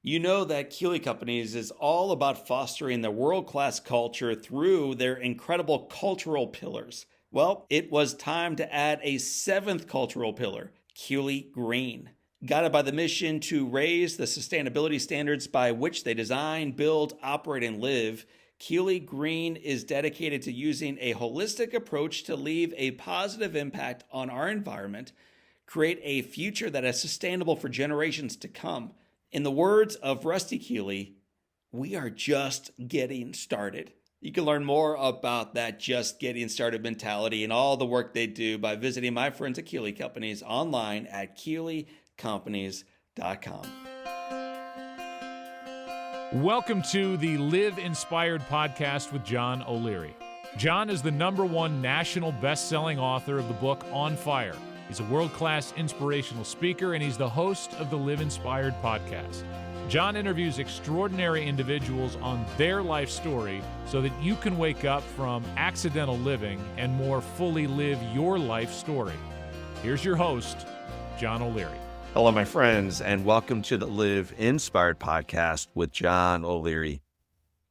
You know that Keeley Companies is all about fostering the world-class culture through their incredible cultural pillars. Well, it was time to add a seventh cultural pillar, Keeley Green. Guided by the mission to raise the sustainability standards by which they design, build, operate, and live, Keeley Green is dedicated to using a holistic approach to leave a positive impact on our environment, create a future that is sustainable for generations to come. In the words of Rusty Keeley, we are just getting started. You can learn more about that just getting started mentality and all the work they do by visiting my friends at Keeley Companies online at KeeleyCompanies.com. Welcome to the Live Inspired podcast with John O'Leary. John is the #1 national best-selling author of the book On Fire. He's a world-class inspirational speaker, and he's the host of the Live Inspired podcast. John interviews extraordinary individuals on their life story so that you can wake up from accidental living and more fully live your life story. Here's your host, John O'Leary. Hello, my friends, and welcome to the Live Inspired podcast with John O'Leary.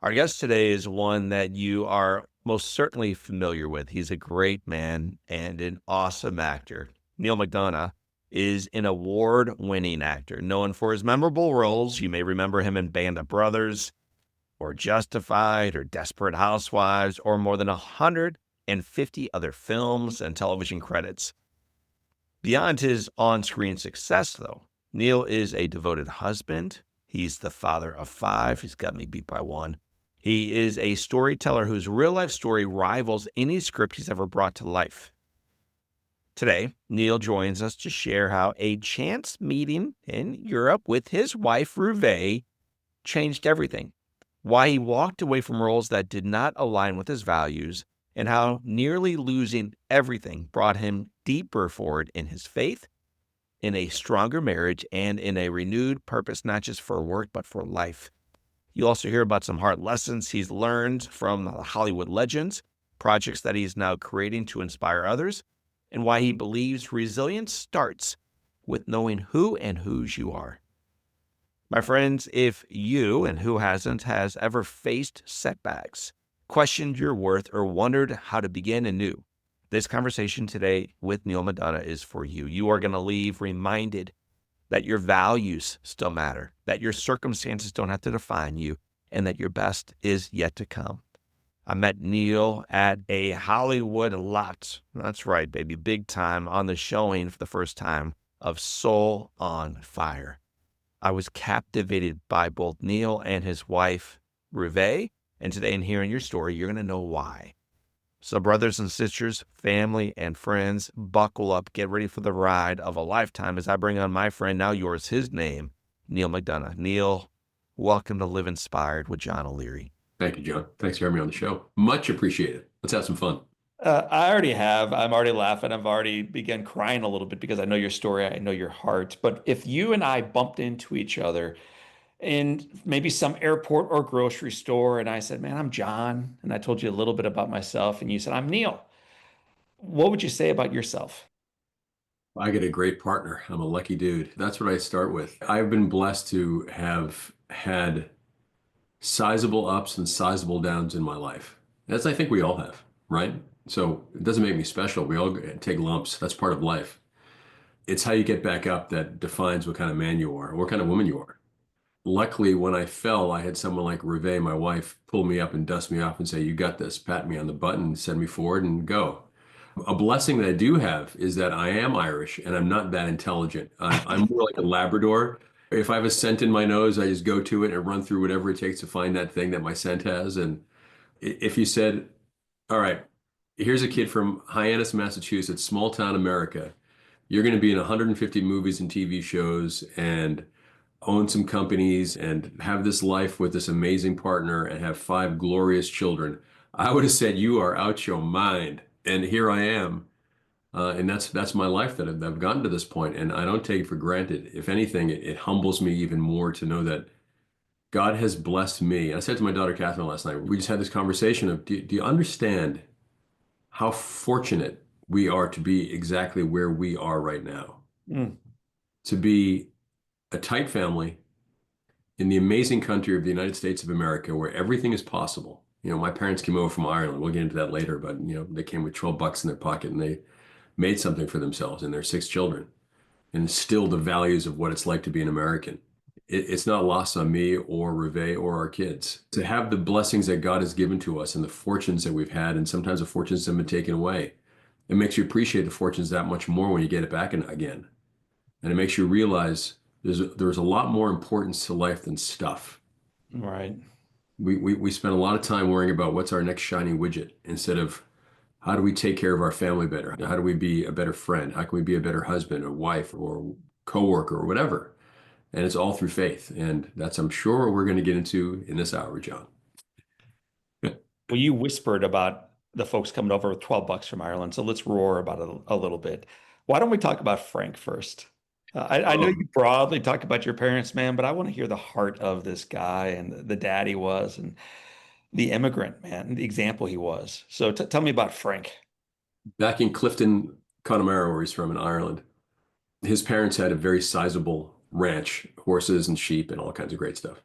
Our guest today is one that you are most certainly familiar with. He's a great man and an awesome actor. Neal McDonough is an award-winning actor known for his memorable roles. You may remember him in Band of Brothers or Justified or Desperate Housewives or more than 150 other films and television credits. Beyond his on-screen success, though, Neal is a devoted husband. He's the father of 5. He's got me beat by 1. He is a storyteller whose real-life story rivals any script he's ever brought to life. Today, Neal joins us to share how a chance meeting in Europe with his wife, Ruvé, changed everything, why he walked away from roles that did not align with his values, and how nearly losing everything brought him deeper forward in his faith, in a stronger marriage, and in a renewed purpose, not just for work, but for life. You'll also hear about some hard lessons he's learned from Hollywood legends, projects that he's now creating to inspire others, and why he believes resilience starts with knowing who and whose you are. My friends, if you, and who hasn't, has ever faced setbacks, questioned your worth, or wondered how to begin anew, this conversation today with Neal McDonough is for you. You are going to leave reminded that your values still matter, that your circumstances don't have to define you, and that your best is yet to come. I met Neal at a Hollywood lot. That's right, baby, big time, on the showing for the first time of Soul on Fire. I was captivated by both Neal and his wife, Ruvé, and today in hearing your story, you're going to know why. So brothers and sisters, family and friends, buckle up, get ready for the ride of a lifetime as I bring on my friend, now yours, his name, Neal McDonough. Neal, welcome to Live Inspired with John O'Leary. Thank you, John. Thanks for having me on the show. Much appreciated. Let's have some fun. I already have. I'm already laughing. I've already begun crying a little bit because I know your story. I know your heart. But if you and I bumped into each other in maybe some airport or grocery store, and I said, man, I'm John, and I told you a little bit about myself, and you said, I'm Neal, what would you say about yourself? I get a great partner. I'm a lucky dude. That's what I start with. I've been blessed to have had sizable ups and sizable downs in my life. As I think we all have, right? So it doesn't make me special. We all take lumps. That's part of life. It's how you get back up that defines what kind of man you are, or what kind of woman you are. Luckily, when I fell, I had someone like Ruvé, my wife, pull me up and dust me off and say, you got this, pat me on the butt and send me forward and go. A blessing that I do have is that I am Irish and I'm not that intelligent. I'm more like a Labrador. If I have a scent in my nose, I just go to it and run through whatever it takes to find that thing that my scent has. And if you said, all right, here's a kid from Hyannis, Massachusetts, small town America. You're going to be in 150 movies and TV shows and own some companies and have this life with this amazing partner and have 5 glorious children. I would have said, you are out your mind. And here I am. And that's my life that I've gotten to this point, and I don't take it for granted. If anything, it humbles me even more to know that God has blessed me. And I said to my daughter Catherine last night, we just had this conversation of, do you understand how fortunate we are to be exactly where we are right now? To be a tight family in the amazing country of the United States of America, where everything is possible. My parents came over from Ireland. We'll get into that later, but they came with 12 bucks in their pocket and they made something for themselves and their 6 children and instilled the values of what it's like to be an American. It's not lost on me or Ruvé or our kids to have the blessings that God has given to us and the fortunes that we've had, and sometimes the fortunes have been taken away. It makes you appreciate the fortunes that much more when you get it back again. And it makes you realize there's a lot more importance to life than stuff. Right. We spend a lot of time worrying about what's our next shiny widget instead of how do we take care of our family better? How do we be a better friend? How can we be a better husband or wife or coworker or whatever? And it's all through faith. And that's, I'm sure, we're going to get into in this hour, John. Well, you whispered about the folks coming over with 12 bucks from Ireland. So let's roar about it a little bit. Why don't we talk about Frank first? I know you broadly talk about your parents, man, but I want to hear the heart of this guy and the dad he was and the immigrant, man, the example he was. So tell me about Frank. Back in Clifton, Connemara, where he's from in Ireland, his parents had a very sizable ranch, horses and sheep and all kinds of great stuff.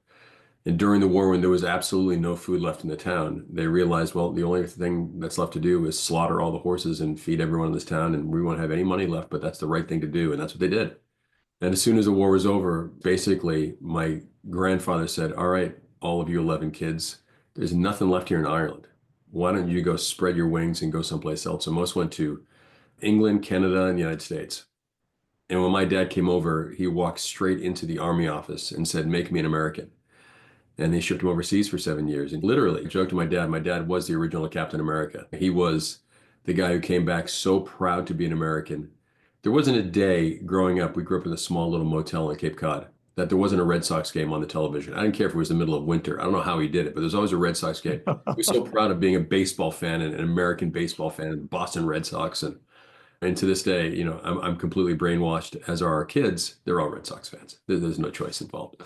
And during the war, when there was absolutely no food left in the town, they realized, well, the only thing that's left to do is slaughter all the horses and feed everyone in this town. And we won't have any money left, but that's the right thing to do. And that's what they did. And as soon as the war was over, basically, my grandfather said, all right, all of you 11 kids, there's nothing left here in Ireland. Why don't you go spread your wings and go someplace else? So most went to England, Canada, and the United States. And when my dad came over, he walked straight into the army office and said, make me an American. And they shipped him overseas for 7 years. And literally, I joked to my dad was the original Captain America. He was the guy who came back so proud to be an American. There wasn't a day growing up, we grew up in a small little motel in Cape Cod, that there wasn't a Red Sox game on the television. I didn't care if it was the middle of winter. I don't know how he did it, but there's always a Red Sox game. He was so proud of being a baseball fan and an American baseball fan and Boston Red Sox. And to this day, I'm completely brainwashed, as are our kids. They're all Red Sox fans. There's no choice involved.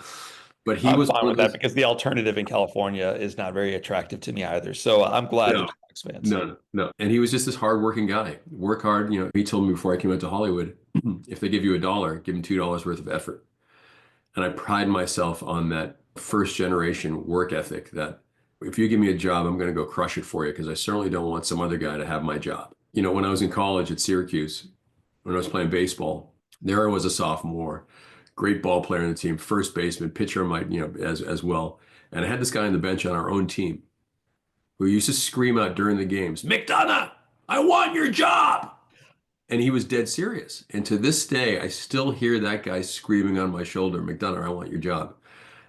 But he was fine with that because the alternative in California is not very attractive to me either. So I'm glad No. you're Sox fans. No. And he was just this hardworking guy. Work hard. He told me before I came out to Hollywood, if they give you $1, give them $2 worth of effort. And I pride myself on that first generation work ethic that if you give me a job, I'm going to go crush it for you because I certainly don't want some other guy to have my job. When I was in college at Syracuse, when I was playing baseball, there I was a sophomore, great ball player on the team, first baseman, pitcher as well. And I had this guy on the bench on our own team who used to scream out during the games, McDonough, I want your job. And he was dead serious. And to this day, I still hear that guy screaming on my shoulder, McDonough, I want your job.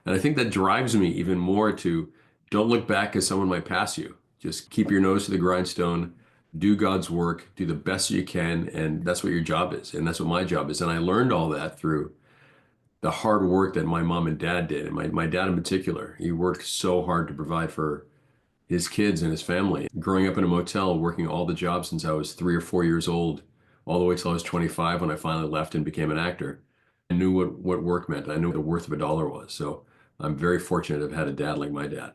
And I think that drives me even more to don't look back as someone might pass you. Just keep your nose to the grindstone, do God's work, do the best you can. And that's what your job is. And that's what my job is. And I learned all that through the hard work that my mom and dad did. And my dad in particular, he worked so hard to provide for his kids and his family. Growing up in a motel, working all the jobs since I was 3 or 4 years old, all the way till I was 25 when I finally left and became an actor. I knew what work meant. I knew what the worth of $1 was. So I'm very fortunate to have had a dad like my dad.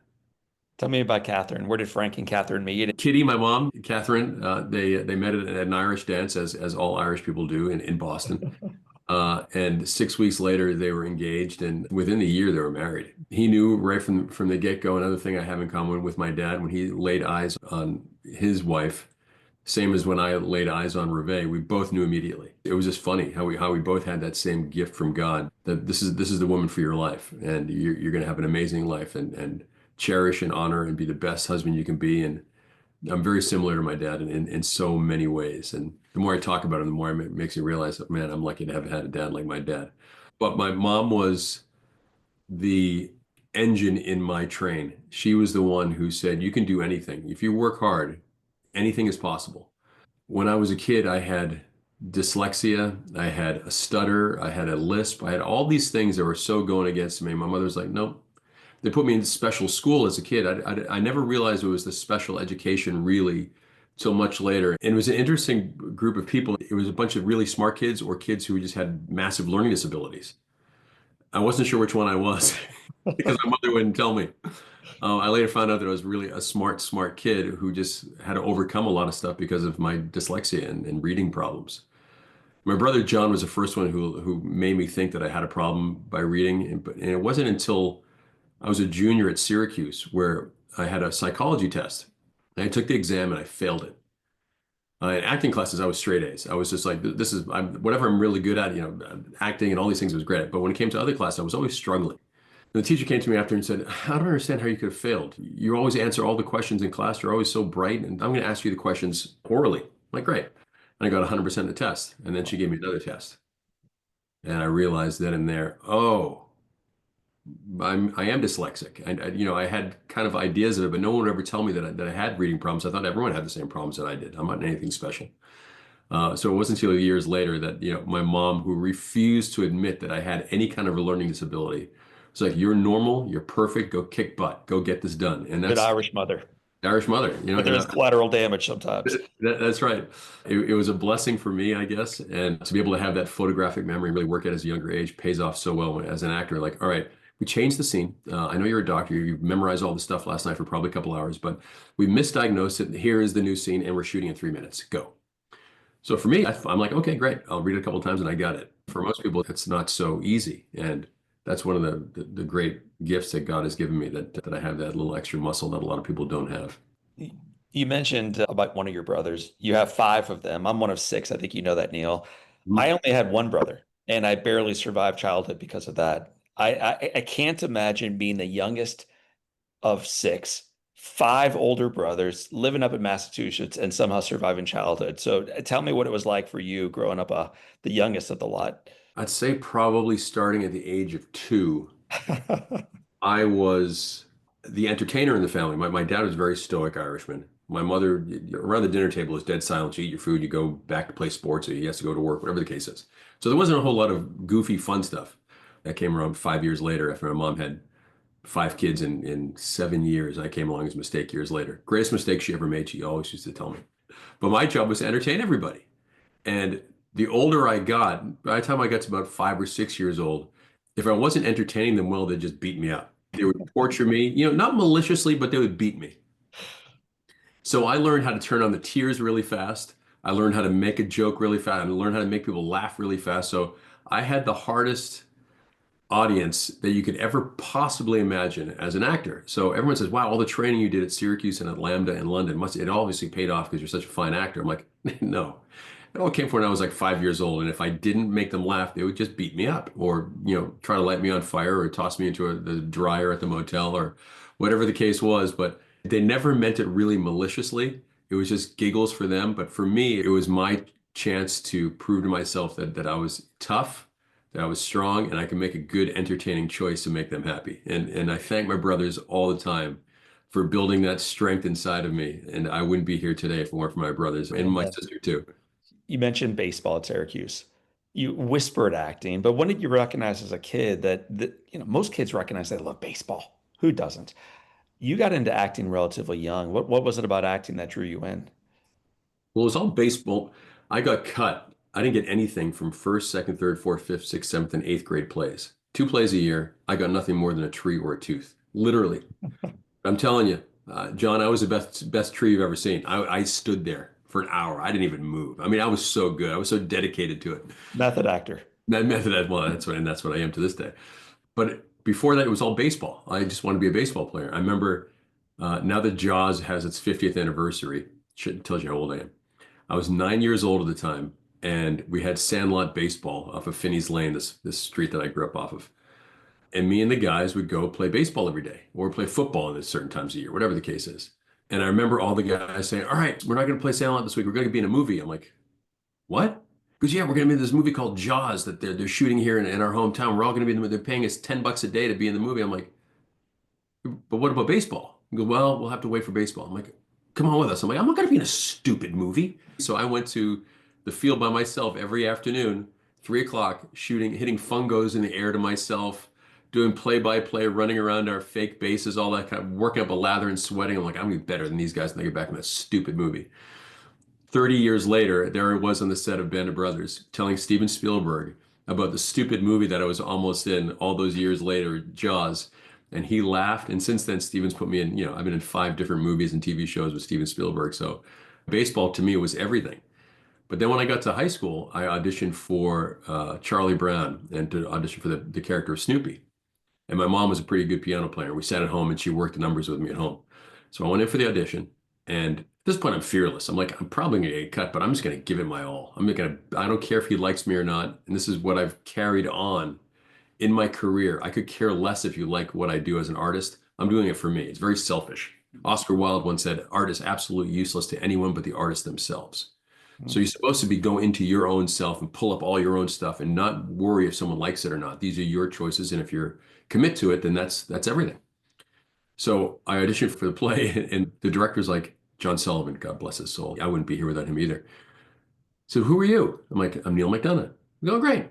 Tell me about Catherine. Where did Frank and Catherine meet? Kitty, my mom, Catherine, they met at an Irish dance, as all Irish people do in Boston. And 6 weeks later, they were engaged, and within the year, they were married. He knew right from the get-go. Another thing I have in common with my dad, when he laid eyes on his wife, same as when I laid eyes on Ruvé, we both knew immediately. It was just funny how we both had that same gift from God, that this is the woman for your life, and you're going to have an amazing life, and cherish and honor and be the best husband you can be. And I'm very similar to my dad in so many ways. And the more I talk about him, the more it makes me realize that, man, I'm lucky to have had a dad like my dad. But my mom was the engine in my train. She was the one who said, you can do anything. If you work hard, anything is possible. When I was a kid, I had dyslexia, I had a stutter, I had a lisp, I had all these things that were so going against me. My mother was like, nope. They put me in special school as a kid. I never realized it was the special education really till much later. And it was an interesting group of people. It was a bunch of really smart kids or kids who just had massive learning disabilities. I wasn't sure which one I was because my mother wouldn't tell me. I later found out that I was really a smart kid who just had to overcome a lot of stuff because of my dyslexia and reading problems. My brother John was the first one who made me think that I had a problem by reading, and it wasn't until I was a junior at Syracuse where I had a psychology test. And I took the exam and I failed it. In acting classes, I was straight A's. I was just like, this is whatever I'm really good at, acting and all these things was great. But when it came to other classes, I was always struggling. And the teacher came to me after and said, I don't understand how you could have failed. You always answer all the questions in class. You're always so bright. And I'm going to ask you the questions orally. I'm like, great. And I got 100% in the test. And then she gave me another test. And I realized then and there, oh, I am dyslexic. I had kind of ideas of it, but no one would ever tell me that I had reading problems. I thought everyone had the same problems that I did. I'm not anything special. So it wasn't until years later that, my mom, who refused to admit that I had any kind of a learning disability, was like, you're normal, you're perfect, go kick butt, go get this done. And Good that's Irish mother. Irish mother, But there's collateral damage sometimes. That's right. It was a blessing for me, I guess. And to be able to have that photographic memory and really work at as a younger age pays off so well as an actor. Like, all right, we changed the scene. I know you're a doctor. You memorized all the stuff last night for probably a couple hours, but we misdiagnosed it. Here is the new scene, and we're shooting in 3 minutes. Go. So for me, I'm like, okay, great. I'll read it a couple of times and I got it. For most people, it's not so easy. And that's one of the great gifts that God has given me, that I have that little extra muscle that a lot of people don't have. You mentioned about one of your brothers. You have five of them. I'm one of six. I think you know that, Neal. Mhm. I only had one brother, and I barely survived childhood because of that. I can't imagine being the youngest of six, five older brothers, living up in Massachusetts, and somehow surviving childhood. So tell me what it was like for you growing up the youngest of the lot. I'd say probably starting at the age of 2, I was the entertainer in the family. My dad was a very stoic Irishman. My mother, around the dinner table, is dead silent. You eat your food, you go back to play sports, or he has to go to work, whatever the case is. So there wasn't a whole lot of goofy, fun stuff. That came around 5 years later after my mom had 5 kids in 7 years. I came along as a mistake years later. Greatest mistake she ever made, she always used to tell me. But my job was to entertain everybody. And the older I got, by the time I got to about 5 or 6 years old, if I wasn't entertaining them well, they'd just beat me up. They would torture me, not maliciously, but they would beat me. So I learned how to turn on the tears really fast. I learned how to make a joke really fast. I learned how to make people laugh really fast. So I had the hardest audience that you could ever possibly imagine as an actor. So everyone says, wow, all the training you did at Syracuse and at Lambda and London, it obviously paid off because you're such a fine actor. I'm like, no. It all came from when I was like 5 years old. And if I didn't make them laugh, they would just beat me up or, try to light me on fire or toss me into the dryer at the motel or whatever the case was. But they never meant it really maliciously. It was just giggles for them. But for me, it was my chance to prove to myself that I was tough, that I was strong, and I could make a good, entertaining choice to make them happy. And I thank my brothers all the time for building that strength inside of me. And I wouldn't be here today if it weren't for my brothers and my sister too. You mentioned baseball at Syracuse. You whispered acting, but when did you recognize as a kid that most kids recognize they love baseball? Who doesn't? You got into acting relatively young. What was it about acting that drew you in? Well, it was all baseball. I got cut. I didn't get anything from first, second, third, fourth, fifth, sixth, seventh, and eighth grade plays. 2 plays a year. I got nothing more than a tree or a tooth, literally. I'm telling you, John, I was the best tree you've ever seen. I stood there for an hour. I didn't even move. I mean, I was so good. I was so dedicated to it. Method actor. That method, well, that's what I am to this day. But before that, it was all baseball. I just wanted to be a baseball player. I remember now that Jaws has its 50th anniversary, tells you how old I am. I was 9 years old at the time, and we had Sandlot baseball off of Finney's Lane, this street that I grew up off of. And me and the guys would go play baseball every day or play football at certain times a year, whatever the case is. And I remember all the guys saying, all right, we're not going to play Sandlot this week. We're going to be in a movie. I'm like, what? Because yeah, we're going to be in this movie called Jaws that they're shooting here in our hometown. We're all going to be in the movie. They're paying us $10 a day to be in the movie. I'm like, but what about baseball? He goes, well, we'll have to wait for baseball. I'm like, come on with us. I'm like, I'm not going to be in a stupid movie. So I went to the field by myself every afternoon, 3 o'clock, hitting fungos in the air to myself, doing play-by-play, running around our fake bases, all that kind of working up a lather and sweating. I'm like, I'm going to be better than these guys when they get back in that stupid movie. 30 years later, there I was on the set of Band of Brothers telling Steven Spielberg about the stupid movie that I was almost in all those years later, Jaws. And he laughed. And since then, Steven's put me in, I've been in 5 different movies and TV shows with Steven Spielberg. So baseball to me was everything. But then when I got to high school, I auditioned for Charlie Brown and to audition for the character of Snoopy. And my mom was a pretty good piano player. We sat at home and she worked the numbers with me at home. So I went in for the audition. And at this point, I'm fearless. I'm like, I'm probably going to get cut, but I'm just going to give it my all. I don't care if he likes me or not. And this is what I've carried on in my career. I could care less if you like what I do as an artist. I'm doing it for me. It's very selfish. Oscar Wilde once said, art is absolutely useless to anyone but the artists themselves. So you're supposed to go into your own self and pull up all your own stuff and not worry if someone likes it or not. These are your choices. And if you're commit to it, then that's everything. So I auditioned for the play and the director's like, John Sullivan, God bless his soul. I wouldn't be here without him either. So who are you? I'm like, I'm Neal McDonough. We go, great.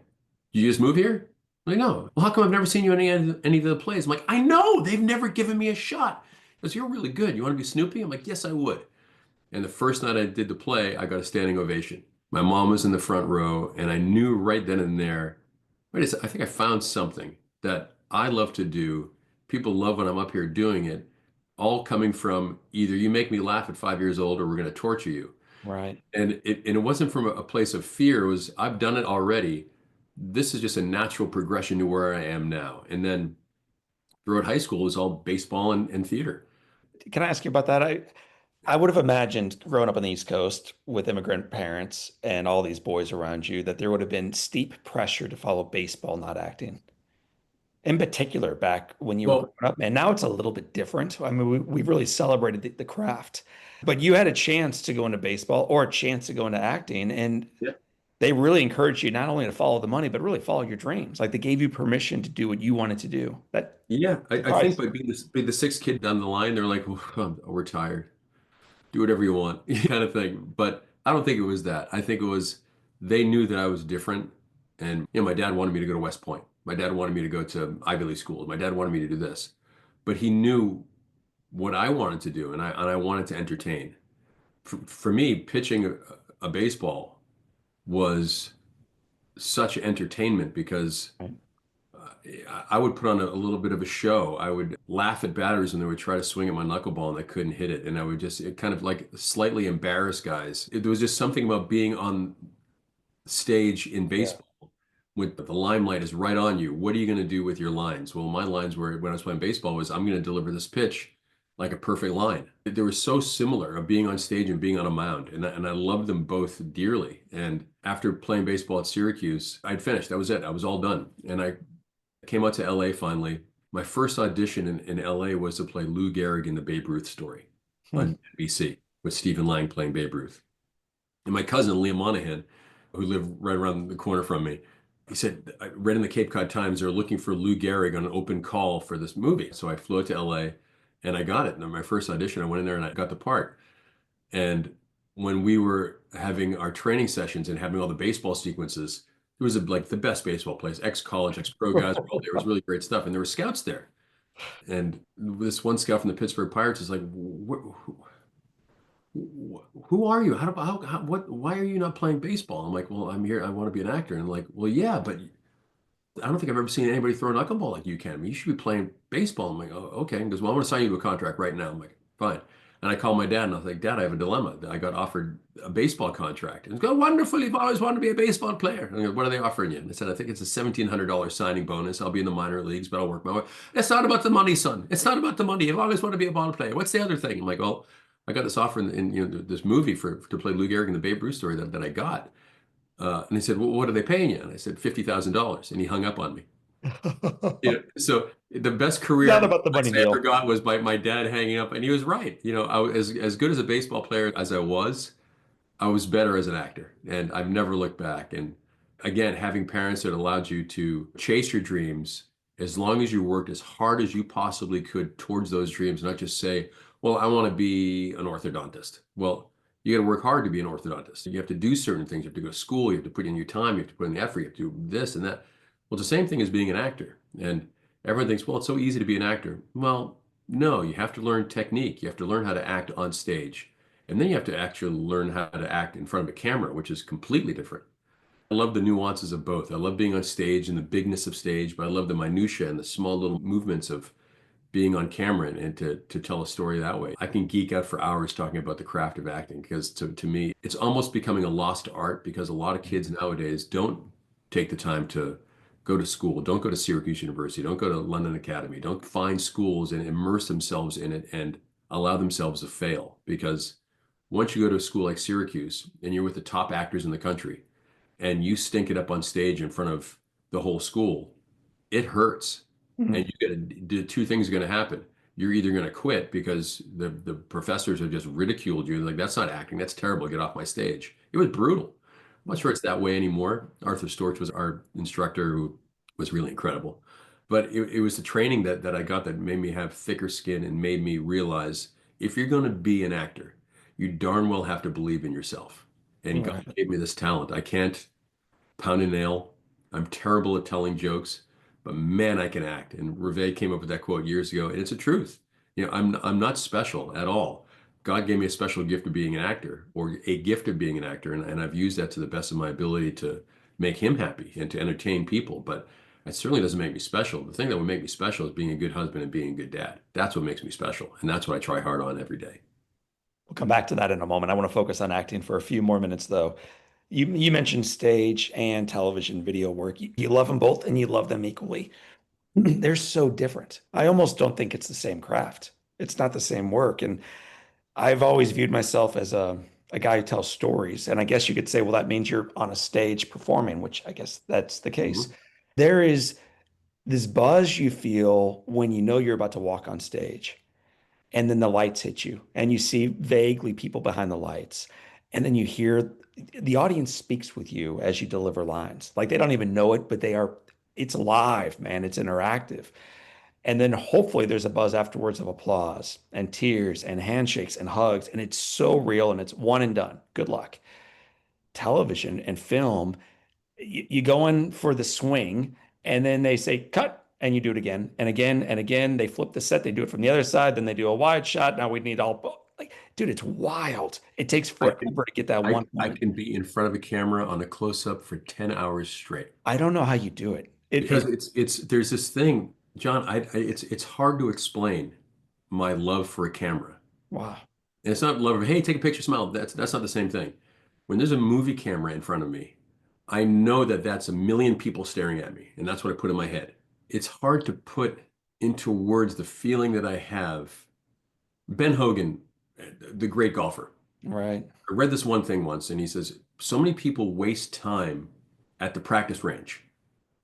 You just move here? I'm like, no. Well, how come I've never seen you in any of the plays? I'm like, I know. They've never given me a shot. He goes, you're really good. You want to be Snoopy? I'm like, yes, I would. And the first night I did the play, I got a standing ovation. My mom was in the front row, and I knew right then and there, I think I found something that I love to do. People love when I'm up here doing it, all coming from either you make me laugh at 5 years old or we're going to torture you. Right. And it wasn't from a place of fear. It was, I've done it already. This is just a natural progression to where I am now. And then throughout high school, it was all baseball and theater. Can I ask you about that? I would have imagined growing up on the East Coast with immigrant parents and all these boys around you that there would have been steep pressure to follow baseball, not acting. In particular, back when you were growing Well, up, and now it's a little bit different. I mean, we've really celebrated the craft, but you had a chance to go into baseball or a chance to go into acting, and yeah. they really encouraged you not only to follow the money, but really follow your dreams. Like they gave you permission to do what you wanted to do. That Yeah, I think surprised by me. being the sixth kid down the line, they're like, we're tired. Do whatever you want, kind of thing. But I don't think it was that. I think it was they knew that I was different. And my dad wanted me to go to West Point. My dad wanted me to go to Ivy League schools. My dad wanted me to do this. But he knew what I wanted to do, and I wanted to entertain. For me, pitching a baseball was such entertainment because I would put on a little bit of a show. I would laugh at batters and they would try to swing at my knuckleball and they couldn't hit it. And I would just kind of like slightly embarrass guys. There was just something about being on stage in Yeah. baseball with the limelight is right on you. What are you going to do with your lines? Well, my lines were when I was playing baseball was I'm going to deliver this pitch like a perfect line. They were so similar of being on stage and being on a mound. And I loved them both dearly. And after playing baseball at Syracuse, I'd finished. That was it. I was all done. And I came out to LA finally. My first audition in LA was to play Lou Gehrig in the Babe Ruth story Hmm. on NBC with Stephen Lang playing Babe Ruth. And my cousin, Liam Monahan, who lived right around the corner from me, he said, I read in the Cape Cod Times, they're looking for Lou Gehrig on an open call for this movie. So I flew out to LA and I got it. And my first audition, I went in there and I got the part. And when we were having our training sessions and having all the baseball sequences, it was like the best baseball players, ex-college, ex-pro guys were all there. It was really great stuff. And there were scouts there. And this one scout from the Pittsburgh Pirates is like, who are you? Why are you not playing baseball? I'm like, well, I'm here. I want to be an actor. And I'm like, well, yeah, but I don't think I've ever seen anybody throw a knuckleball like you can. I mean, you should be playing baseball. I'm like, oh, okay. He goes, well, I'm going to sign you to a contract right now. I'm like, fine. And I called my dad and I was like, Dad, I have a dilemma. I got offered a baseball contract. And he goes, wonderful. You've always wanted to be a baseball player. And I go, what are they offering you? And I said, I think it's a $1,700 signing bonus. I'll be in the minor leagues, but I'll work my way. It's not about the money, son. It's not about the money. You've always wanted to be a ball player. What's the other thing? I'm like, well, I got this offer in this movie to play Lou Gehrig in the Babe Ruth story that I got. And he said, well, what are they paying you? And I said, $50,000. And he hung up on me. So the best career Not about the money, I ever Neal. got was by my dad hanging up, and he was right. I was as good as a baseball player as I was better as an actor, and I've never looked back. And again, having parents that allowed you to chase your dreams as long as you worked as hard as you possibly could towards those dreams, not just say, well, I want to be an orthodontist. Well, you got to work hard to be an orthodontist. You have to do certain things. You have to go to school. You have to put in your time. You have to put in the effort. You have to do this and that. Well, it's the same thing as being an actor. And everyone thinks, well, it's so easy to be an actor. Well, no, you have to learn technique. You have to learn how to act on stage. And then you have to actually learn how to act in front of a camera, which is completely different. I love the nuances of both. I love being on stage and the bigness of stage, but I love the minutia and the small little movements of being on camera and to tell a story that way. I can geek out for hours talking about the craft of acting because to me, it's almost becoming a lost art because a lot of kids nowadays don't take the time to go to school, don't go to Syracuse University, don't go to London Academy, don't find schools and immerse themselves in it and allow themselves to fail. Because once you go to a school like Syracuse and you're with the top actors in the country and you stink it up on stage in front of the whole school, it hurts. And Mhm. you got to do two things are going to happen. You're either going to quit because the professors have just ridiculed you. Like, that's not acting. That's terrible. Get off my stage. It was brutal. I'm not sure it's that way anymore. Arthur Storch was our instructor who was really incredible. But it was the training that I got that made me have thicker skin and made me realize if you're going to be an actor, you darn well have to believe in yourself. And God Right. gave me this talent. I can't pound a nail. I'm terrible at telling jokes, but man, I can act. And Ruvé came up with that quote years ago, and it's a truth. I'm not special at all. God gave me a special gift of being an actor, or a gift of being an actor, and I've used that to the best of my ability to make him happy and to entertain people. But it certainly doesn't make me special. The thing that would make me special is being a good husband and being a good dad. That's what makes me special, and that's what I try hard on every day. We'll come back to that in a moment. I want to focus on acting for a few more minutes, though. You mentioned stage and television video work. You love them both and you love them equally. They're so different. I almost don't think it's the same craft. It's not the same work. And I've always viewed myself as a guy who tells stories. And I guess you could say, well, that means you're on a stage performing, which I guess that's the case. Mhm. There is this buzz you feel when you know you're about to walk on stage, and then the lights hit you, and you see vaguely people behind the lights. And then you hear the audience speaks with you as you deliver lines. Like they don't even know it, but it's live, man. It's interactive. And then hopefully there's a buzz afterwards of applause and tears and handshakes and hugs. And it's so real and it's one and done. Good luck. Television and film, you go in for the swing and then they say cut and you do it again and again and again. They flip the set, they do it from the other side, then they do a wide shot. Now we need all like, dude, it's wild. It takes I forever can to get that I, one I moment. can be in front of a camera on a close-up for 10 hours straight. I don't know how you do it. Because it's there's this thing, John, it's hard to explain my love for a camera. Wow. And it's not love of, hey, take a picture, smile. That's not the same thing. When there's a movie camera in front of me, I know that that's a million people staring at me, and that's what I put in my head. It's hard to put into words the feeling that I have. Ben Hogan, the great golfer, Right. I read this one thing once, and he says, so many people waste time at the practice range.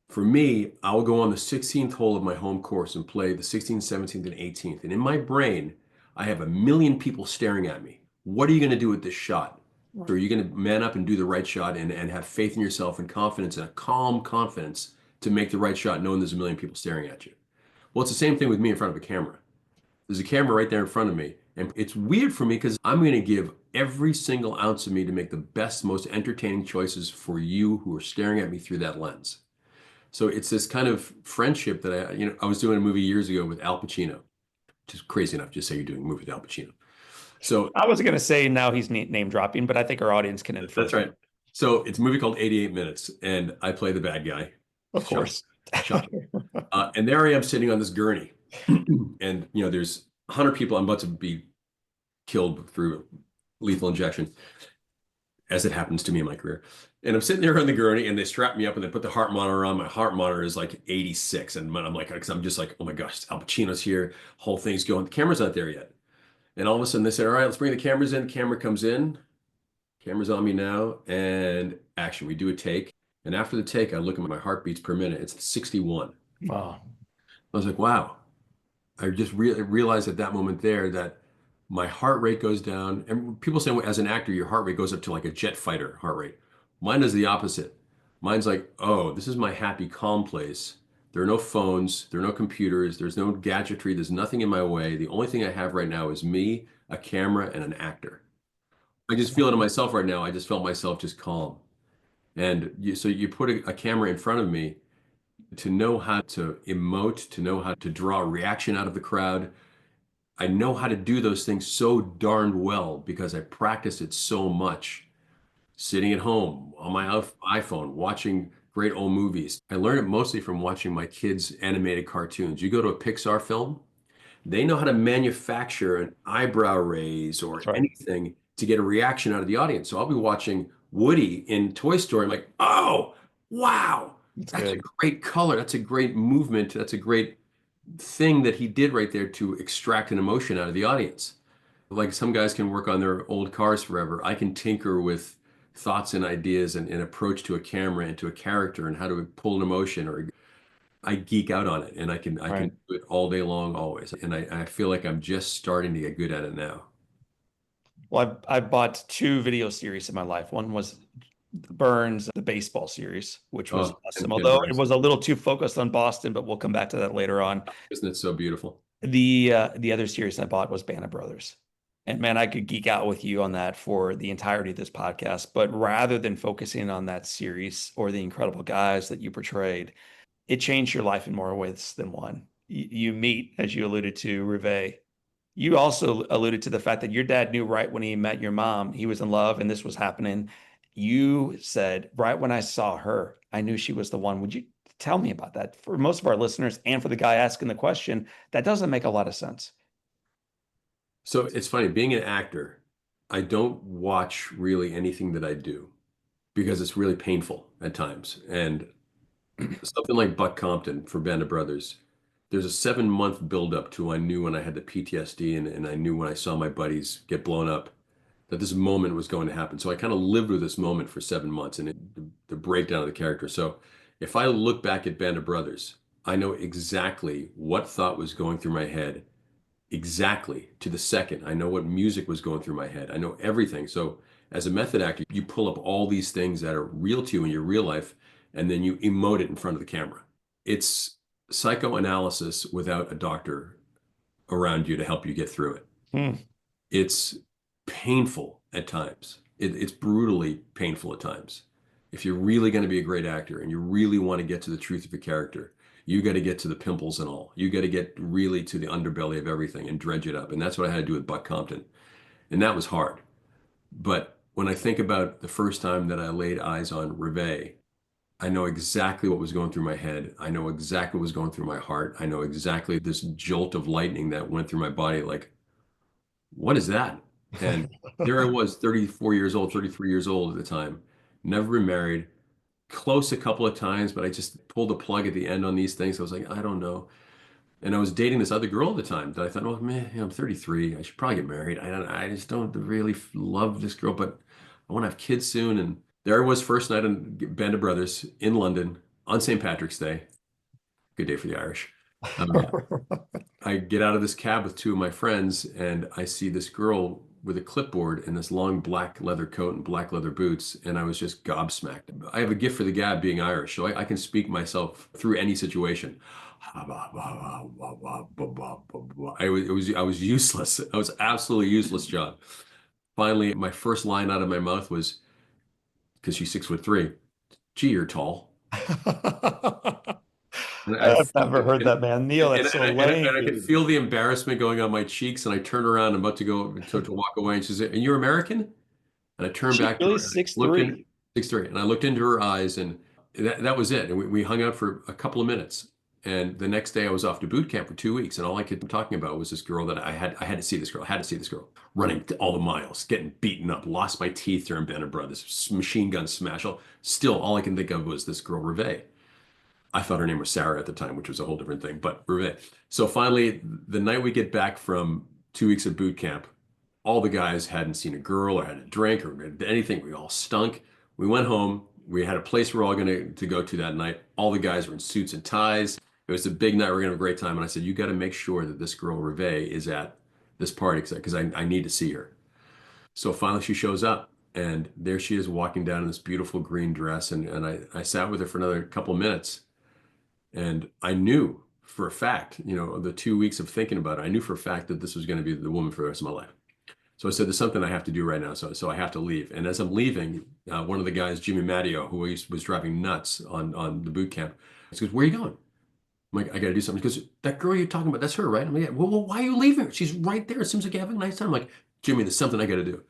For me, I will go on the 16th hole of my home course and play the 16th, 17th, and 18th. And in my brain, I have a million people staring at me. What are you going to do with this shot? Or are you going to man up and do the right shot and have faith in yourself and confidence and a calm confidence to make the right shot, knowing there's a million people staring at you? Well, it's the same thing with me in front of a camera. There's a camera right there in front of me. And it's weird for me because I'm going to give every single ounce of me to make the best, most entertaining choices for you who are staring at me through that lens. So it's this kind of friendship that I was doing a movie years ago with Al Pacino, which is crazy enough to say you're doing a movie with Al Pacino. So I was going to say now he's name dropping, but I think our audience can infer. that's right. So it's a movie called 88 Minutes, and I play the bad guy. Of course. Shocking. And there I am sitting on this gurney, and there's 100 people. I'm about to be killed through lethal injection, as it happens to me in my career. And I'm sitting there on the gurney and they strap me up and they put the heart monitor on. My heart monitor is like 86. And I'm like, because I'm just like, oh my gosh, Al Pacino's here. Whole thing's going. The camera's not there yet. And all of a sudden they said, all right, let's bring the cameras in. The camera comes in. Camera's on me now. And action, we do a take. And after the take, I look at my heartbeats per minute. It's 61. Wow. I was like, wow. I just realized at that moment there that my heart rate goes down. And people say, well, as an actor, your heart rate goes up to like a jet fighter heart rate. Mine is the opposite. Mine's like, oh, this is my happy, calm place. There are no phones, there are no computers, there's no gadgetry, there's nothing in my way. The only thing I have right now is me, a camera, and an actor. I just feel it in myself right now. I just felt myself just calm. And so you put a camera in front of me to know how to emote, to know how to draw a reaction out of the crowd. I know how to do those things so darned well because I practice it so much. Sitting at home on my iPhone, watching great old movies. I learned it mostly from watching my kids' animated cartoons. You go to a Pixar film, They know how to manufacture an eyebrow raise or That's right. anything to get a reaction out of the audience. So I'll be watching Woody in Toy Story. I'm like, oh, wow, That's that's a good. great color. That's a great movement. That's a great thing that he did right there to extract an emotion out of the audience. Like some guys can work on their old cars forever. I can tinker with thoughts and ideas and approach to a camera and to a character and how to pull an emotion, or I geek out on it, and I can Right. do it all day long, always. And I feel like I'm just starting to get good at it now. Well, I bought two video series in my life. One was Burns, the baseball series, which was Oh, awesome. Ken Although it Burns, was a little too focused on Boston, but we'll come back to that later on. isn't it so beautiful? The other series I bought was Band of Brothers. And man, I could geek out with you on that for the entirety of this podcast. But rather than focusing on that series or the incredible guys that you portrayed, it changed your life in more ways than one. You meet, as you alluded to, Ruvé. You also alluded to the fact that your dad knew right when he met your mom, he was in love and this was happening. You said, right when I saw her, I knew she was the one. Would you tell me about that? For most of our listeners and for the guy asking the question, that doesn't make a lot of sense. So it's funny, being an actor, I don't watch really anything that I do because it's really painful at times. And something like Buck Compton for Band of Brothers, there's a 7 month buildup to I knew when I had the PTSD, and I knew when I saw my buddies get blown up that this moment was going to happen. So I kind of lived with this moment for 7 months and the breakdown of the character. So if I look back at Band of Brothers, I know exactly what thought was going through my head, exactly to the second. I know what music was going through my head. I know everything. So as a method actor, you pull up all these things that are real to you in your real life, and then you emote it in front of the camera. It's psychoanalysis without a doctor around you to help you get through it. Hmm. It's painful at times. It's brutally painful at times. If you're really going to be a great actor and you really want to get to the truth of a character, you got to get to the pimples and all. You got to get really to the underbelly of everything and dredge it up. And that's what I had to do with Buck Compton. And that was hard. But when I think about the first time that I laid eyes on Ruvé, I know exactly what was going through my head. I know exactly what was going through my heart. I know exactly this jolt of lightning that went through my body. Like, what is that? And there I was, 34 years old, 33 years old at the time, never been married, close a couple of times, but I just pulled the plug at the end on these things. I was like, I don't know. And I was dating this other girl at the time that I thought, oh man, I'm 33. I should probably get married. I just don't really love this girl, but I want to have kids soon. And there I was, first night on Band of Brothers in London on St. Patrick's Day. Good day for the Irish. I get out of this cab with two of my friends, and I see this girl with a clipboard and this long black leather coat and black leather boots, and I was just gobsmacked. I have a gift for the gab, being Irish, so I can speak myself through any situation. I was useless. I was absolutely useless, John. Finally, my first line out of my mouth was, because she's 6'3", gee, you're tall. And I've never heard that, man. Neal, and, that's so and I lame. could feel the embarrassment going on my cheeks, and I turned around, I'm about to go to walk away, and she said, "And you're American?" And I turned She's back to really her, and I six looked in three. 6'3", and I looked into her eyes, and that was it. And we hung out for a couple of minutes. And the next day, I was off to boot camp for 2 weeks, and all I kept talking about was this girl that I had to see this girl. I had to see this girl. Running all the miles, getting beaten up, lost my teeth during Band of Brothers, machine gun smash. Still, all I can think of was this girl, Ruvé. I thought her name was Sarah at the time, which was a whole different thing, but Ruvé. So finally, the night we get back from 2 weeks of boot camp, all the guys hadn't seen a girl or had a drink or anything. We all stunk. We went home. We had a place we're all going to go to that night. All the guys were in suits and ties. It was a big night. We're going to have a great time. And I said, you got to make sure that this girl, Ruvé, is at this party because I need to see her. So finally she shows up, and there she is walking down in this beautiful green dress. And I sat with her for another couple of minutes. And I knew for a fact, the 2 weeks of thinking about it, I knew for a fact that this was going to be the woman for the rest of my life. So I said, there's something I have to do right now. So I have to leave. And as I'm leaving, one of the guys, Jimmy Matteo, who was driving nuts on the boot camp, he goes, where are you going? I'm like, I got to do something. He goes, that girl you're talking about, that's her, right? I'm like, yeah. Well, why are you leaving her? She's right there. It seems like you're having a nice time. I'm like, Jimmy, there's something I got to do.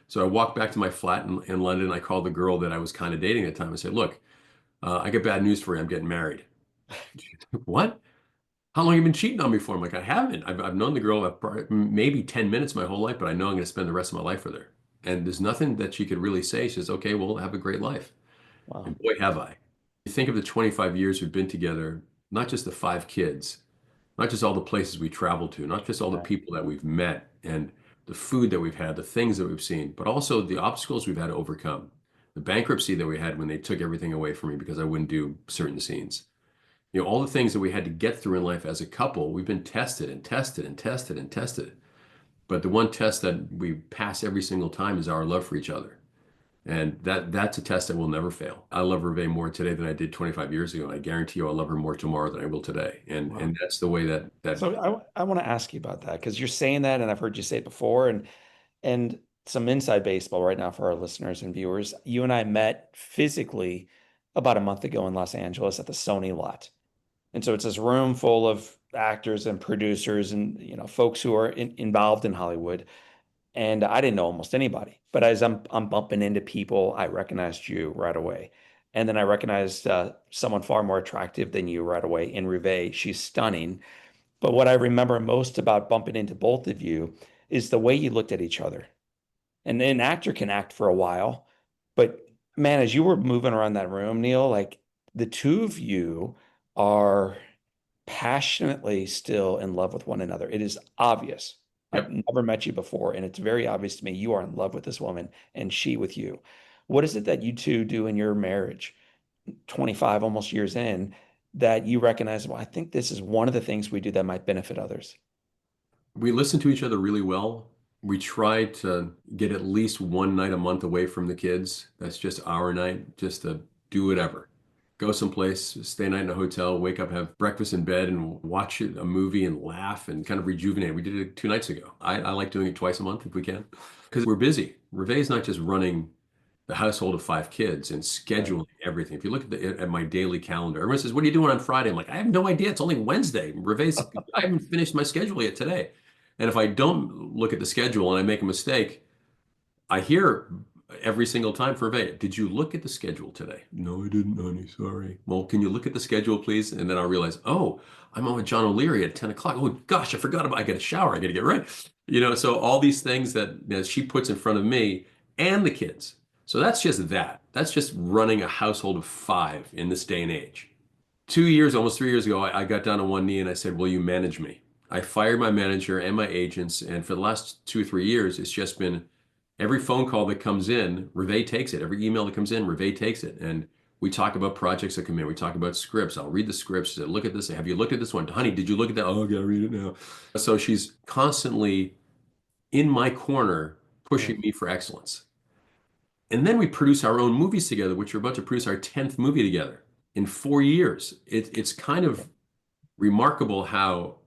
So I walked back to my flat in London. I called the girl that I was kind of dating at the time. I said, look, I got bad news for you. I'm getting married. What? how long have you been cheating on me for? I'm like, I haven't. I've known the girl maybe 10 minutes my whole life, but I know I'm going to spend the rest of my life with her. And there's nothing that she could really say. She says, okay, well, have a great life. Wow. And boy, have I. You think of the 25 years we've been together, not just the 5 kids, not just all the places we traveled to, not just all the Right. people that we've met and the food that we've had, the things that we've seen, but also the obstacles we've had to overcome, the bankruptcy that we had when they took everything away from me because I wouldn't do certain scenes. All the things that we had to get through in life as a couple, we've been tested and tested and tested and tested. But the one test that we pass every single time is our love for each other. And that's a test that will never fail. I love Ruvé more today than I did 25 years ago. And I guarantee you I'll love her more tomorrow than I will today. And Wow. and that's the way that So I want to ask you about that because you're saying that, and I've heard you say it before, and some inside baseball right now for our listeners and viewers. You and I met physically about a month ago in Los Angeles at the Sony lot. And so it's this room full of actors and producers and folks who are involved in Hollywood. And I didn't know almost anybody, but as I'm bumping into people, I recognized you right away. And then I recognized someone far more attractive than you right away in Ruvé. She's stunning. But what I remember most about bumping into both of you is the way you looked at each other. And an actor can act for a while, but man, as you were moving around that room, Neal, like the two of you are passionately still in love with one another. It is obvious. I've yep. never met you before, and it's very obvious to me you are in love with this woman and she with you. What is it that you two do in your marriage, 25 almost years in, that you recognize, well, I think this is one of the things we do that might benefit others? We listen to each other really well. We try to get at least one night a month away from the kids. That's just our night, just to do whatever. Go someplace, stay a night in a hotel, wake up, have breakfast in bed, and watch a movie and laugh and kind of rejuvenate. We did it 2 nights ago. I like doing it twice a month if we can, because we're busy. Revé is not just running the household of 5 kids and Right. scheduling everything. If you look at my daily calendar, everyone says, "What are you doing on Friday?" I'm like, "I have no idea. It's only Wednesday." Revé's, I haven't finished my schedule yet today. And if I don't look at the schedule and I make a mistake, I hear every single time for Revé, "Did you look at the schedule today?" "No, I didn't, honey. Sorry." "Well, can you look at the schedule, please?" And then I'll realize, oh, I'm on with John O'Leary at 10 o'clock. Oh, gosh, I forgot about, I got to shower. I got to get ready. So all these things that she puts in front of me and the kids. So that's just that. That's just running a household of 5 in this day and age. 2 years, almost 3 years ago, I got down on one knee and I said, "Will you manage me?" I fired my manager and my agents. And for the last 2 or 3 years, it's just been every phone call that comes in, Ruvé takes it. Every email that comes in, Ruvé takes it. And we talk about projects that come in. We talk about scripts. I'll read the scripts. Say, "Look at this. Have you looked at this one? Honey, did you look at that?" "Oh, I gotta read it now." So she's constantly in my corner, Mm. pushing me for excellence. And then we produce our own movies together, which we're about to produce our 10th movie together in 4 years. It's kind of remarkable how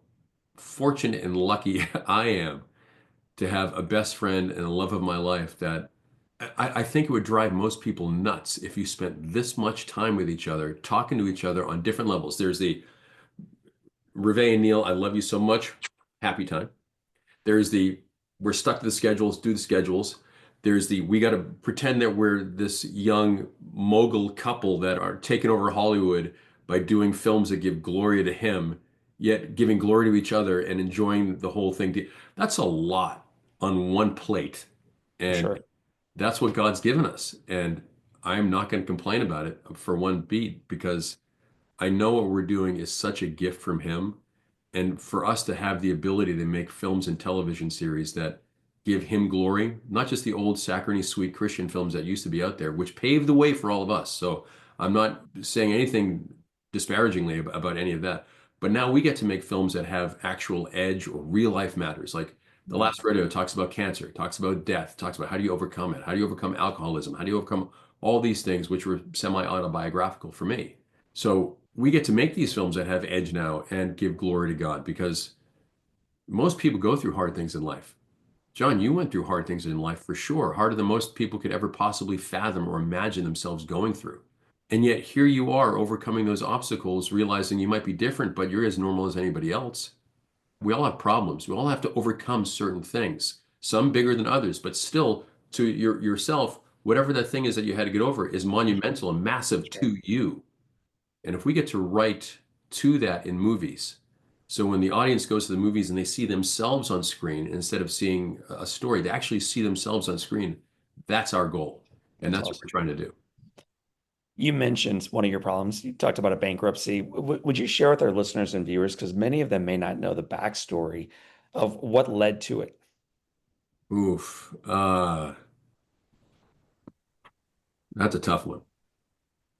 fortunate and lucky I am to have a best friend and a love of my life that I think it would drive most people nuts if you spent this much time with each other, talking to each other on different levels. There's the Ruvé and Neal, I love you so much, happy time. There's the we're stuck to the schedules, do the schedules. There's the we got to pretend that we're this young mogul couple that are taking over Hollywood by doing films that give glory to him, yet giving glory to each other and enjoying the whole thing. That's a lot on one plate. For And sure. that's what God's given us. And I'm not going to complain about it for one beat because I know what we're doing is such a gift from him. And for us to have the ability to make films and television series that give him glory, not just the old saccharine sweet Christian films that used to be out there, which paved the way for all of us. So I'm not saying anything disparagingly about any of that. But now we get to make films that have actual edge or real life matters. Like The Mm. Last Radio talks about cancer, talks about death, talks about how do you overcome it? How do you overcome alcoholism? How do you overcome all these things, which were semi-autobiographical for me? So we get to make these films that have edge now and give glory to God because most people go through hard things in life. John, you went through hard things in life for sure, harder than most people could ever possibly fathom or imagine themselves going through. And yet here you are overcoming those obstacles, realizing you might be different, but you're as normal as anybody else. We all have problems. We all have to overcome certain things, some bigger than others, but still to yourself, whatever that thing is that you had to get over is monumental and massive Sure. to you. And if we get to write to that in movies, So when the audience goes to the movies and they see themselves on screen, instead of seeing a story, they actually see themselves on screen. That's our goal. And that's what awesome. we're trying to do. You mentioned one of your problems. You talked about a bankruptcy. Would you share with our listeners and viewers, because many of them may not know the backstory of what led to it? Oof. That's a tough one.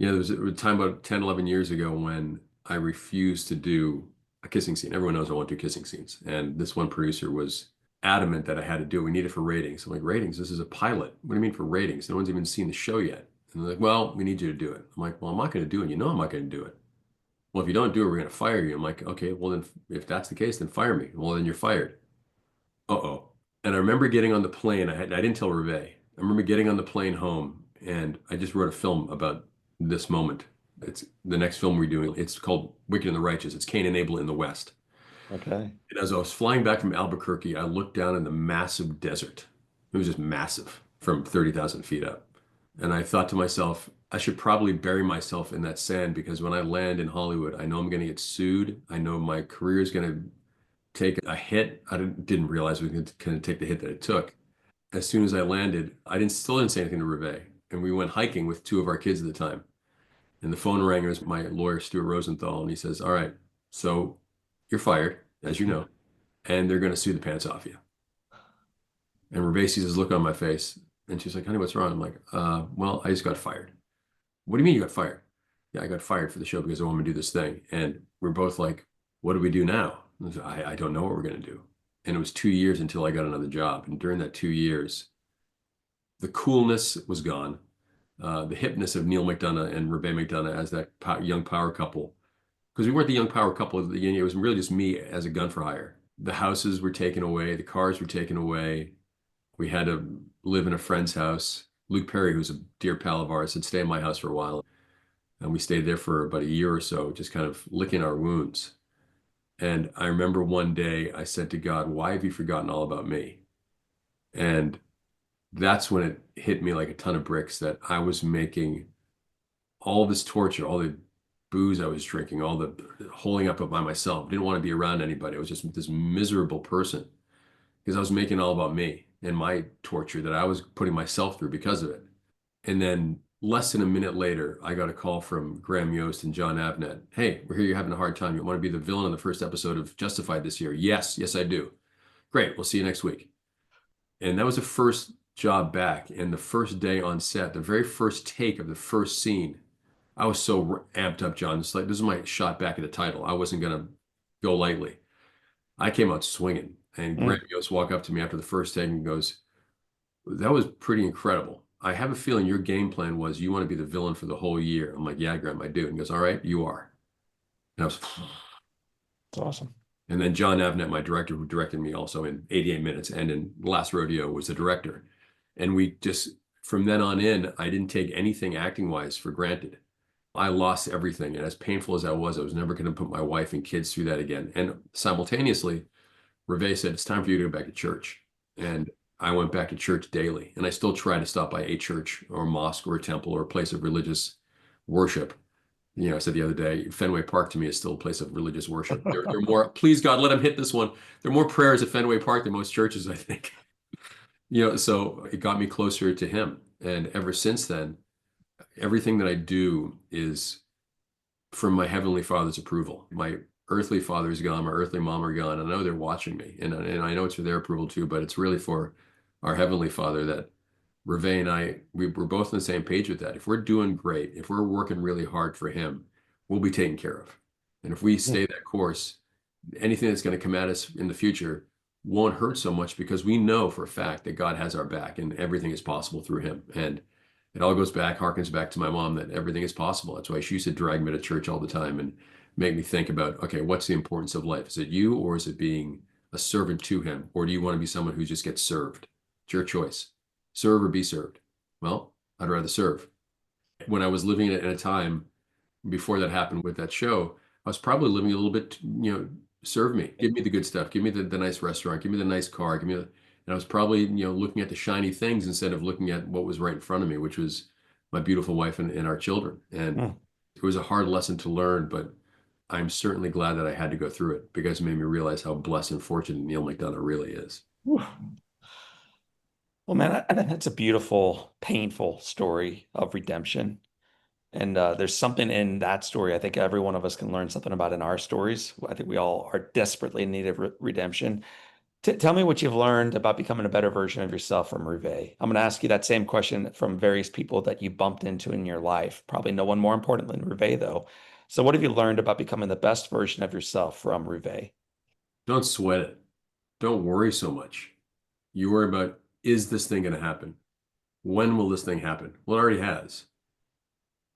There was a time about 10, 11 years ago when I refused to do a kissing scene. Everyone knows I won't do kissing scenes. And this one producer was adamant that I had to do it. We need it for ratings. I'm like, ratings? This is a pilot. What do you mean for ratings? No one's even seen the show yet. And they're like, well, we need you to do it. I'm like, well, I'm not going to do it. You know I'm not going to do it. Well, if you don't do it, we're going to fire you. I'm like, okay, well, then if that's the case, then fire me. Well, then you're fired. Uh-oh. And I remember getting on the plane. I didn't tell Ruvé. I remember getting on the plane home, and I just wrote a film about this moment. It's the next film we're doing. It's called Wicked and the Righteous. It's Cain and Abel in the West. Okay. And as I was flying back from Albuquerque, I looked down in the massive desert. It was just massive from 30,000 feet up. And I thought to myself, I should probably bury myself in that sand, because when I land in Hollywood, I know I'm going to get sued. I know my career is going to take a hit. I didn't realize we were going to take the hit that it took. As soon as I landed, still didn't say anything to Ruvé. And we went hiking with two of our kids at the time. And the phone rang. It was my lawyer, Stuart Rosenthal. And he says, all right, so you're fired, as you know, and they're going to sue the pants off you. And Ruvé sees his look on my face. And she's like, honey, what's wrong? I'm like, well, I just got fired. What do you mean you got fired? Yeah, I got fired for the show because I want to do this thing. And we're both like, what do we do now? I don't know what we're going to do. And it was 2 years until I got another job. And during that 2 years, the coolness was gone. The hipness of Neal McDonough and Ruvé McDonough as that young power couple. Because we weren't the young power couple at the beginning. It was really just me as a gun for hire. The houses were taken away. The cars were taken away. We had to live in a friend's house. Luke Perry, who's a dear pal of ours, had stayed in my house for a while. And we stayed there for about a year or so, just kind of licking our wounds. And I remember one day I said to God, why have you forgotten all about me? And that's when it hit me like a ton of bricks that I was making all this torture, all the booze I was drinking, all the holding up by myself. Didn't want to be around anybody. I was just this miserable person because I was making it all about me and my torture that I was putting myself through because of it. And then less than a minute later, I got a call from Graham Yost and John Avnet. Hey, we're here. You're having a hard time. You want to be the villain in the first episode of Justified this year? Yes, I do. Great. We'll see you next week. And that was the first job back. And the first day on set, the very first take of the first scene, I was so amped up, John. It's like, this is my shot back at the title. I wasn't going to go lightly. I came out swinging. And Graham Yost walked up to me after the first take and goes, that was pretty incredible. I have a feeling your game plan was you want to be the villain for the whole year. I'm like, yeah, Graham, I do. And he goes, all right, you are. And I was, That's awesome. And then John Avnet, my director, who directed me also in 88 Minutes and in Last Rodeo, was the director. And we just, from then on in, I didn't take anything acting-wise for granted. I lost everything. And as painful as that was, I was never going to put my wife and kids through that again. And simultaneously, Ruvé said, it's time for you to go back to church. And I went back to church daily. And I still try to stop by a church or a mosque or a temple or a place of religious worship. I said the other day, Fenway Park to me is still a place of religious worship. They're more, please God, let him hit this one. There are more prayers at Fenway Park than most churches, I think. So it got me closer to him. And ever since then, everything that I do is from my Heavenly Father's approval. My earthly father is gone, my earthly mom are gone. And I know they're watching me. And I know it's for their approval too, but it's really for our Heavenly Father that Ruvé and I, we're both on the same page with that. If we're doing great, if we're working really hard for him, we'll be taken care of. And if we stay that course, anything that's going to come at us in the future won't hurt so much because we know for a fact that God has our back and everything is possible through him. And it all harkens back to my mom that everything is possible. That's why she used to drag me to church all the time and make me think about, okay, what's the importance of life? Is it you or is it being a servant to him? Or do you want to be someone who just gets served? It's your choice. Serve or be served. Well, I'd rather serve. When I was living in a time before that happened with that show, I was probably living a little bit, serve me, give me the good stuff, give me the nice restaurant, give me the nice car, and I was probably, looking at the shiny things instead of looking at what was right in front of me, which was my beautiful wife and our children. And it was a hard lesson to learn, but I'm certainly glad that I had to go through it because it made me realize how blessed and fortunate Neal McDonough really is. Whew. Well, man, that's a beautiful, painful story of redemption. And there's something in that story I think every one of us can learn something about in our stories. I think we all are desperately in need of redemption. Tell me what you've learned about becoming a better version of yourself from Ruvé. I'm going to ask you that same question from various people that you bumped into in your life. Probably no one more important than Ruvé, though. So, what have you learned about becoming the best version of yourself from Ruvé? Don't sweat it. Don't worry so much. You worry about, is this thing going to happen? When will this thing happen? Well, it already has.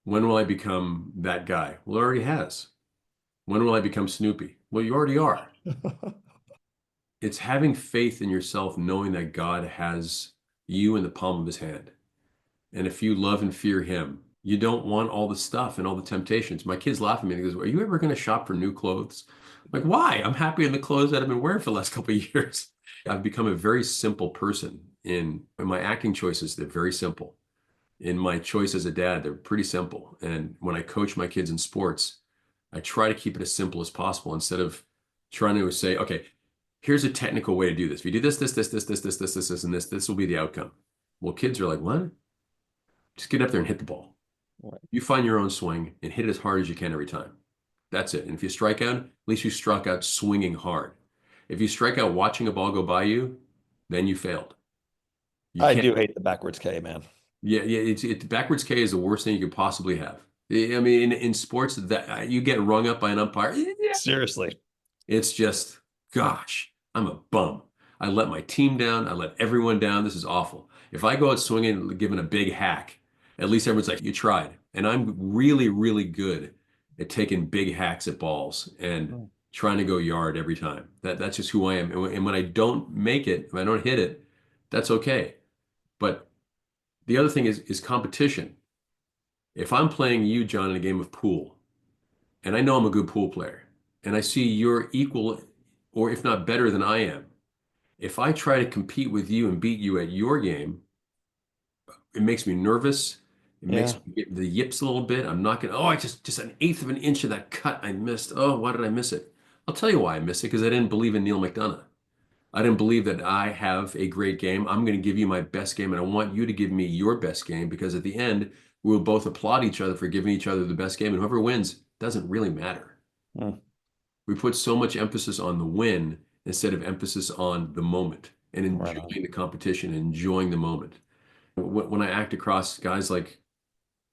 When will I become that guy? Well, it already has. When will I become Snoopy? Well, you already are. It's having faith in yourself, knowing that God has you in the palm of his hand. And if you love and fear him, you don't want all the stuff and all the temptations. My kids laugh at me and he goes, are you ever going to shop for new clothes? I'm like, why? I'm happy in the clothes that I've been wearing for the last couple of years. I've become a very simple person in my acting choices. They're very simple. In my choice as a dad, they're pretty simple. And when I coach my kids in sports, I try to keep it as simple as possible instead of trying to say, okay, here's a technical way to do this. If you do this, and this will be the outcome. Well, kids are like, what? Just get up there and hit the ball. Right. You find your own swing and hit it as hard as you can every time. That's it. And if you strike out, at least you struck out swinging hard. If you strike out watching a ball go by you, then you failed. I do hate the backwards K, man. Yeah, backwards K is the worst thing you could possibly have. I mean, in sports, that you get rung up by an umpire. Yeah. Seriously. It's just, gosh, I'm a bum. I let my team down. I let everyone down. This is awful. If I go out swinging and giving a big hack, at least everyone's like, you tried. And I'm really, really good at taking big hacks at balls and trying to go yard every time. That's just who I am. And when I don't make it, if I don't hit it, that's okay. But the other thing is competition. If I'm playing you, John, in a game of pool, and I know I'm a good pool player, and I see you're equal, or if not better than I am, if I try to compete with you and beat you at your game, it makes me nervous. It makes me get the yips a little bit. I'm not gonna, I just an eighth of an inch of that cut I missed. Oh, why did I miss it? I'll tell you why I missed it, because I didn't believe in Neal McDonough. I didn't believe that I have a great game. I'm going to give you my best game, and I want you to give me your best game, because at the end, we'll both applaud each other for giving each other the best game, and whoever wins doesn't really matter. We put so much emphasis on the win instead of emphasis on the moment and enjoying the competition, and enjoying the moment. When I act across guys like,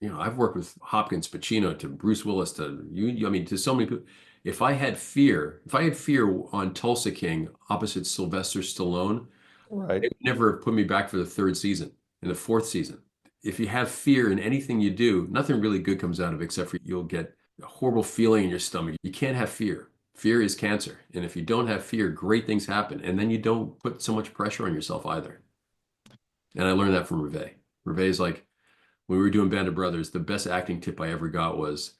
I've worked with Hopkins, Pacino, to Bruce Willis, to you, I mean, to so many people. If I had fear on Tulsa King opposite Sylvester Stallone, they would never have put me back for the third season, in the fourth season. If you have fear in anything you do, nothing really good comes out of it, except for you'll get a horrible feeling in your stomach. You can't have fear. Fear is cancer. And if you don't have fear, great things happen. And then you don't put so much pressure on yourself either. And I learned that from Ruvé. Ruvé is like, when we were doing Band of Brothers, the best acting tip I ever got was,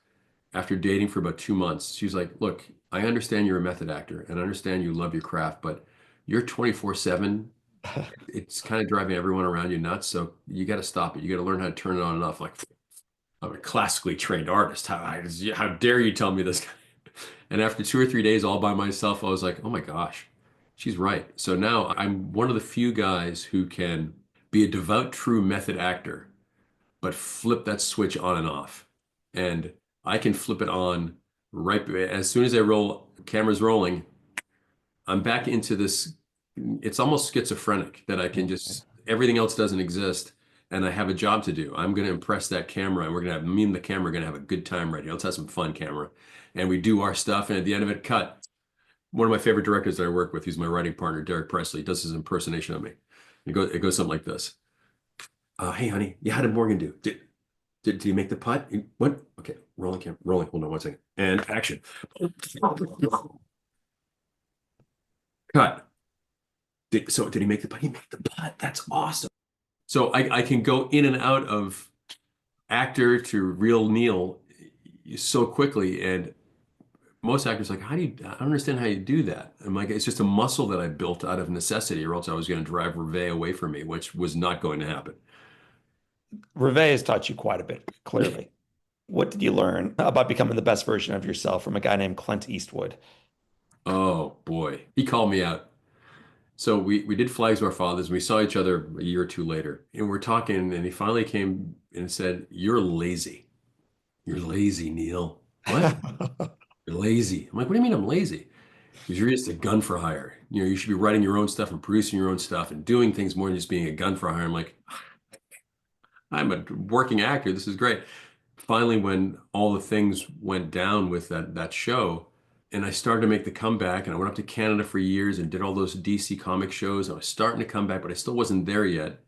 after dating for about 2 months, she's like, look, I understand you're a method actor and I understand you love your craft, but you're 24/7. It's kind of driving everyone around you nuts. So you got to stop it. You got to learn how to turn it on and off. Like, I'm a classically trained artist. How dare you tell me this? And after 2 or 3 days all by myself, I was like, oh my gosh, she's right. So now I'm one of the few guys who can be a devout, true method actor, but flip that switch on and off. And I can flip it on right as soon as I roll, camera's rolling, I'm back into this. It's almost schizophrenic that I can just, everything else doesn't exist and I have a job to do. I'm going to impress that camera, and me and the camera are going to have a good time right here. Let's have some fun, camera. And we do our stuff. And at the end of it, cut. One of my favorite directors that I work with, he's my writing partner, Derek Presley, does his impersonation of me. It goes something like this. Hey, honey, yeah, how did Morgan do? Did he make the putt? What? Okay, rolling camera, rolling. Hold on 1 second. And action. Cut. Did he make the putt? He made the putt. That's awesome. So I can go in and out of actor to real Neal so quickly. And most actors are like, I don't understand how you do that. I'm like, it's just a muscle that I built out of necessity, or else I was going to drive Ruvé away from me, which was not going to happen. Ruvé has taught you quite a bit, clearly. What did you learn about becoming the best version of yourself from a guy named Clint Eastwood? Oh boy, he called me out. So we did Flags of Our Fathers. And we saw each other a year or two later, and we're talking, and he finally came and said, "You're lazy. You're lazy, Neal." What? You're lazy. I'm like, what do you mean I'm lazy? Because you're just a gun for hire. You should be writing your own stuff and producing your own stuff and doing things more than just being a gun for hire. I'm like, I'm a working actor. This is great. Finally, when all the things went down with that show, and I started to make the comeback, and I went up to Canada for years and did all those DC comic shows. I was starting to come back, but I still wasn't there yet.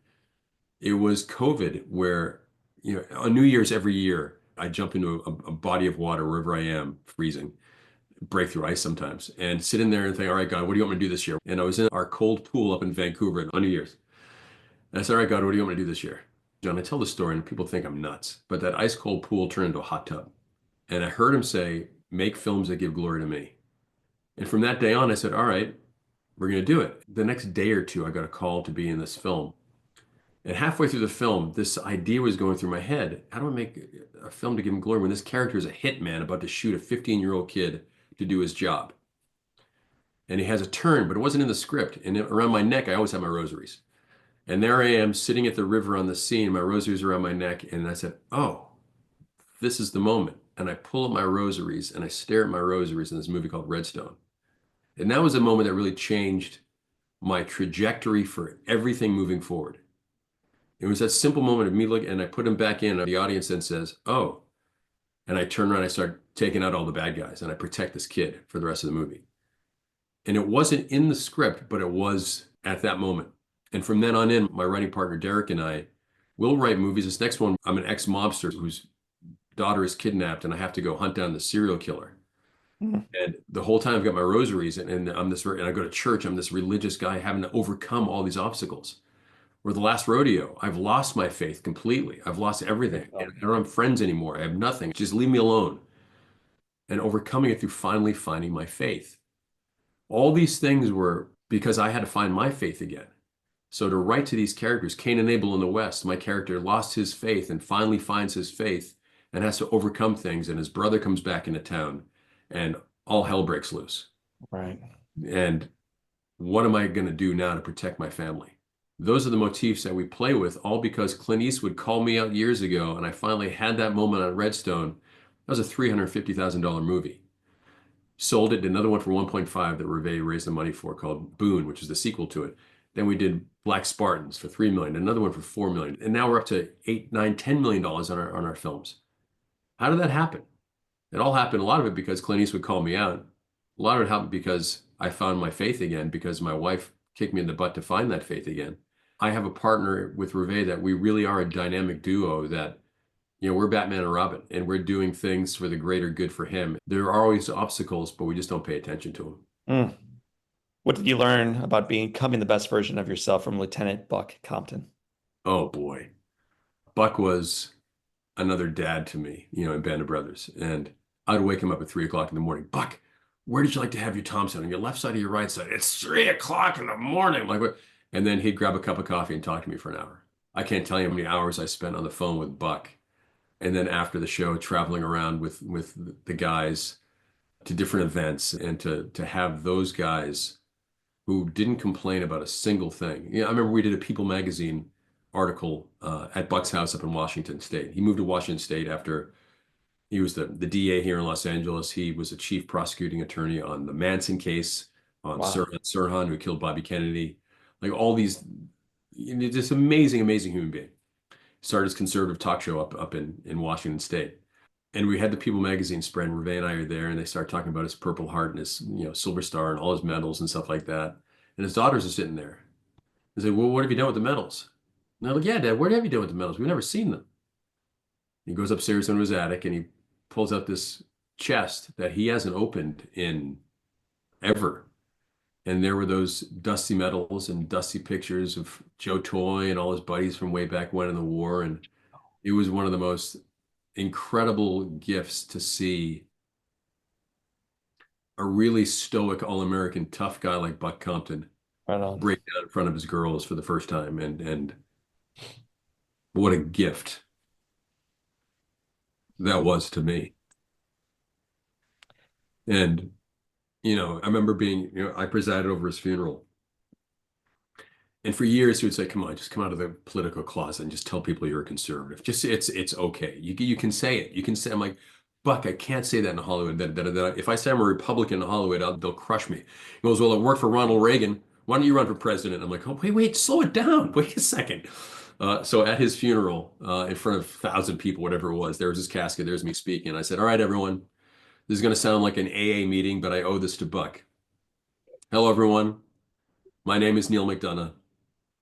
It was COVID, where on New Year's every year, I jump into a body of water wherever I am, freezing, break through ice sometimes, and sit in there and think, all right, God, what do you want me to do this year? And I was in our cold pool up in Vancouver on New Year's. And I said, all right, God, what do you want me to do this year? John, I tell the story and people think I'm nuts, but that ice cold pool turned into a hot tub. And I heard him say, make films that give glory to me. And from that day on, I said, all right, we're going to do it. The next day or two, I got a call to be in this film. And halfway through the film, this idea was going through my head. How do I make a film to give him glory when this character is a hitman about to shoot a 15-year-old kid to do his job? And he has a turn, but it wasn't in the script. And around my neck, I always have my rosaries. And there I am sitting at the river on the scene, my rosaries around my neck. And I said, oh, this is the moment. And I pull up my rosaries and I stare at my rosaries in this movie called Redstone. And that was a moment that really changed my trajectory for everything moving forward. It was that simple moment of me looking, and I put him back in. The audience then says, oh, and I turn around, I start taking out all the bad guys, and I protect this kid for the rest of the movie. And it wasn't in the script, but it was at that moment. And from then on in, my writing partner, Derek, and I will write movies. This next one, I'm an ex-mobster whose daughter is kidnapped, and I have to go hunt down the serial killer. And the whole time I've got my rosaries, and I'm this, and I go to church. I'm this religious guy having to overcome all these obstacles. Or the last rodeo, I've lost my faith completely. I've lost everything. I don't have friends anymore. I have nothing. Just leave me alone. And overcoming it through finally finding my faith. All these things were because I had to find my faith again. So to write to these characters, Cain and Abel in the West, my character lost his faith and finally finds his faith and has to overcome things. And his brother comes back into town and all hell breaks loose. Right. And what am I going to do now to protect my family? Those are the motifs that we play with, all because Clint Eastwood called me out years ago, and I finally had that moment on Redstone. That was a $350,000 movie. Sold it, did another one for 1.5 that Ruvé raised the money for, called Boone, which is the sequel to it. Then we did Black Spartans for $3 million, another one for $4 million, and now we're up to $8, $9, $10 million on our films. How did that happen? It all happened, a lot of it because Clint Eastwood called me out. A lot of it happened because I found my faith again, because my wife kicked me in the butt to find that faith again. I have a partner with Ruvé that we really are a dynamic duo that, we're Batman and Robin, and we're doing things for the greater good for him. There are always obstacles, but we just don't pay attention to them. What did you learn about becoming the best version of yourself from Lieutenant Buck Compton? Oh boy. Buck was another dad to me, in Band of Brothers. And I'd wake him up at 3 o'clock in the morning. Buck, where did you like to have your Thompson? On your left side or your right side? It's 3 o'clock in the morning. I'm like, what? And then he'd grab a cup of coffee and talk to me for an hour. I can't tell you how many hours I spent on the phone with Buck. And then after the show, traveling around with the guys to different events, and to have those guys who didn't complain about a single thing. I remember we did a People magazine article at Buck's house up in Washington State. He moved to Washington State after he was the DA here in Los Angeles. He was a chief prosecuting attorney on the Manson case, on Sirhan, who killed Bobby Kennedy. Like all these, this amazing human being. Started his conservative talk show up in Washington State. And we had the People magazine spread, and Ruvé and I are there, and they start talking about his Purple Heart and his Silver Star and all his medals and stuff like that. And his daughters are sitting there. They say, well, what have you done with the medals? And I'm like, yeah, Dad, what have you done with the medals? We've never seen them. He goes upstairs into his attic and he pulls out this chest that he hasn't opened in ever. And there were those dusty medals and dusty pictures of Joe Toy and all his buddies from way back when in the war. And it was one of the most incredible gifts to see a really stoic, all-American, tough guy like Buck Compton break down in front of his girls for the first time. And what a gift. that was to me. And, I remember I presided over his funeral. And for years, he would say, come on, just come out of the political closet and just tell people you're a conservative. Just it's okay. You can say it. You can say, I'm like, Buck, I can't say that in Hollywood. If I say I'm a Republican in Hollywood, they'll crush me. He goes, well, it worked for Ronald Reagan. Why don't you run for president? I'm like, oh, wait, slow it down. Wait a second. So at his funeral, in front of 1,000 people, whatever it was, there was his casket. There's me speaking. I said, all right, everyone, this is going to sound like an AA meeting, but I owe this to Buck. Hello, everyone. My name is Neal McDonough,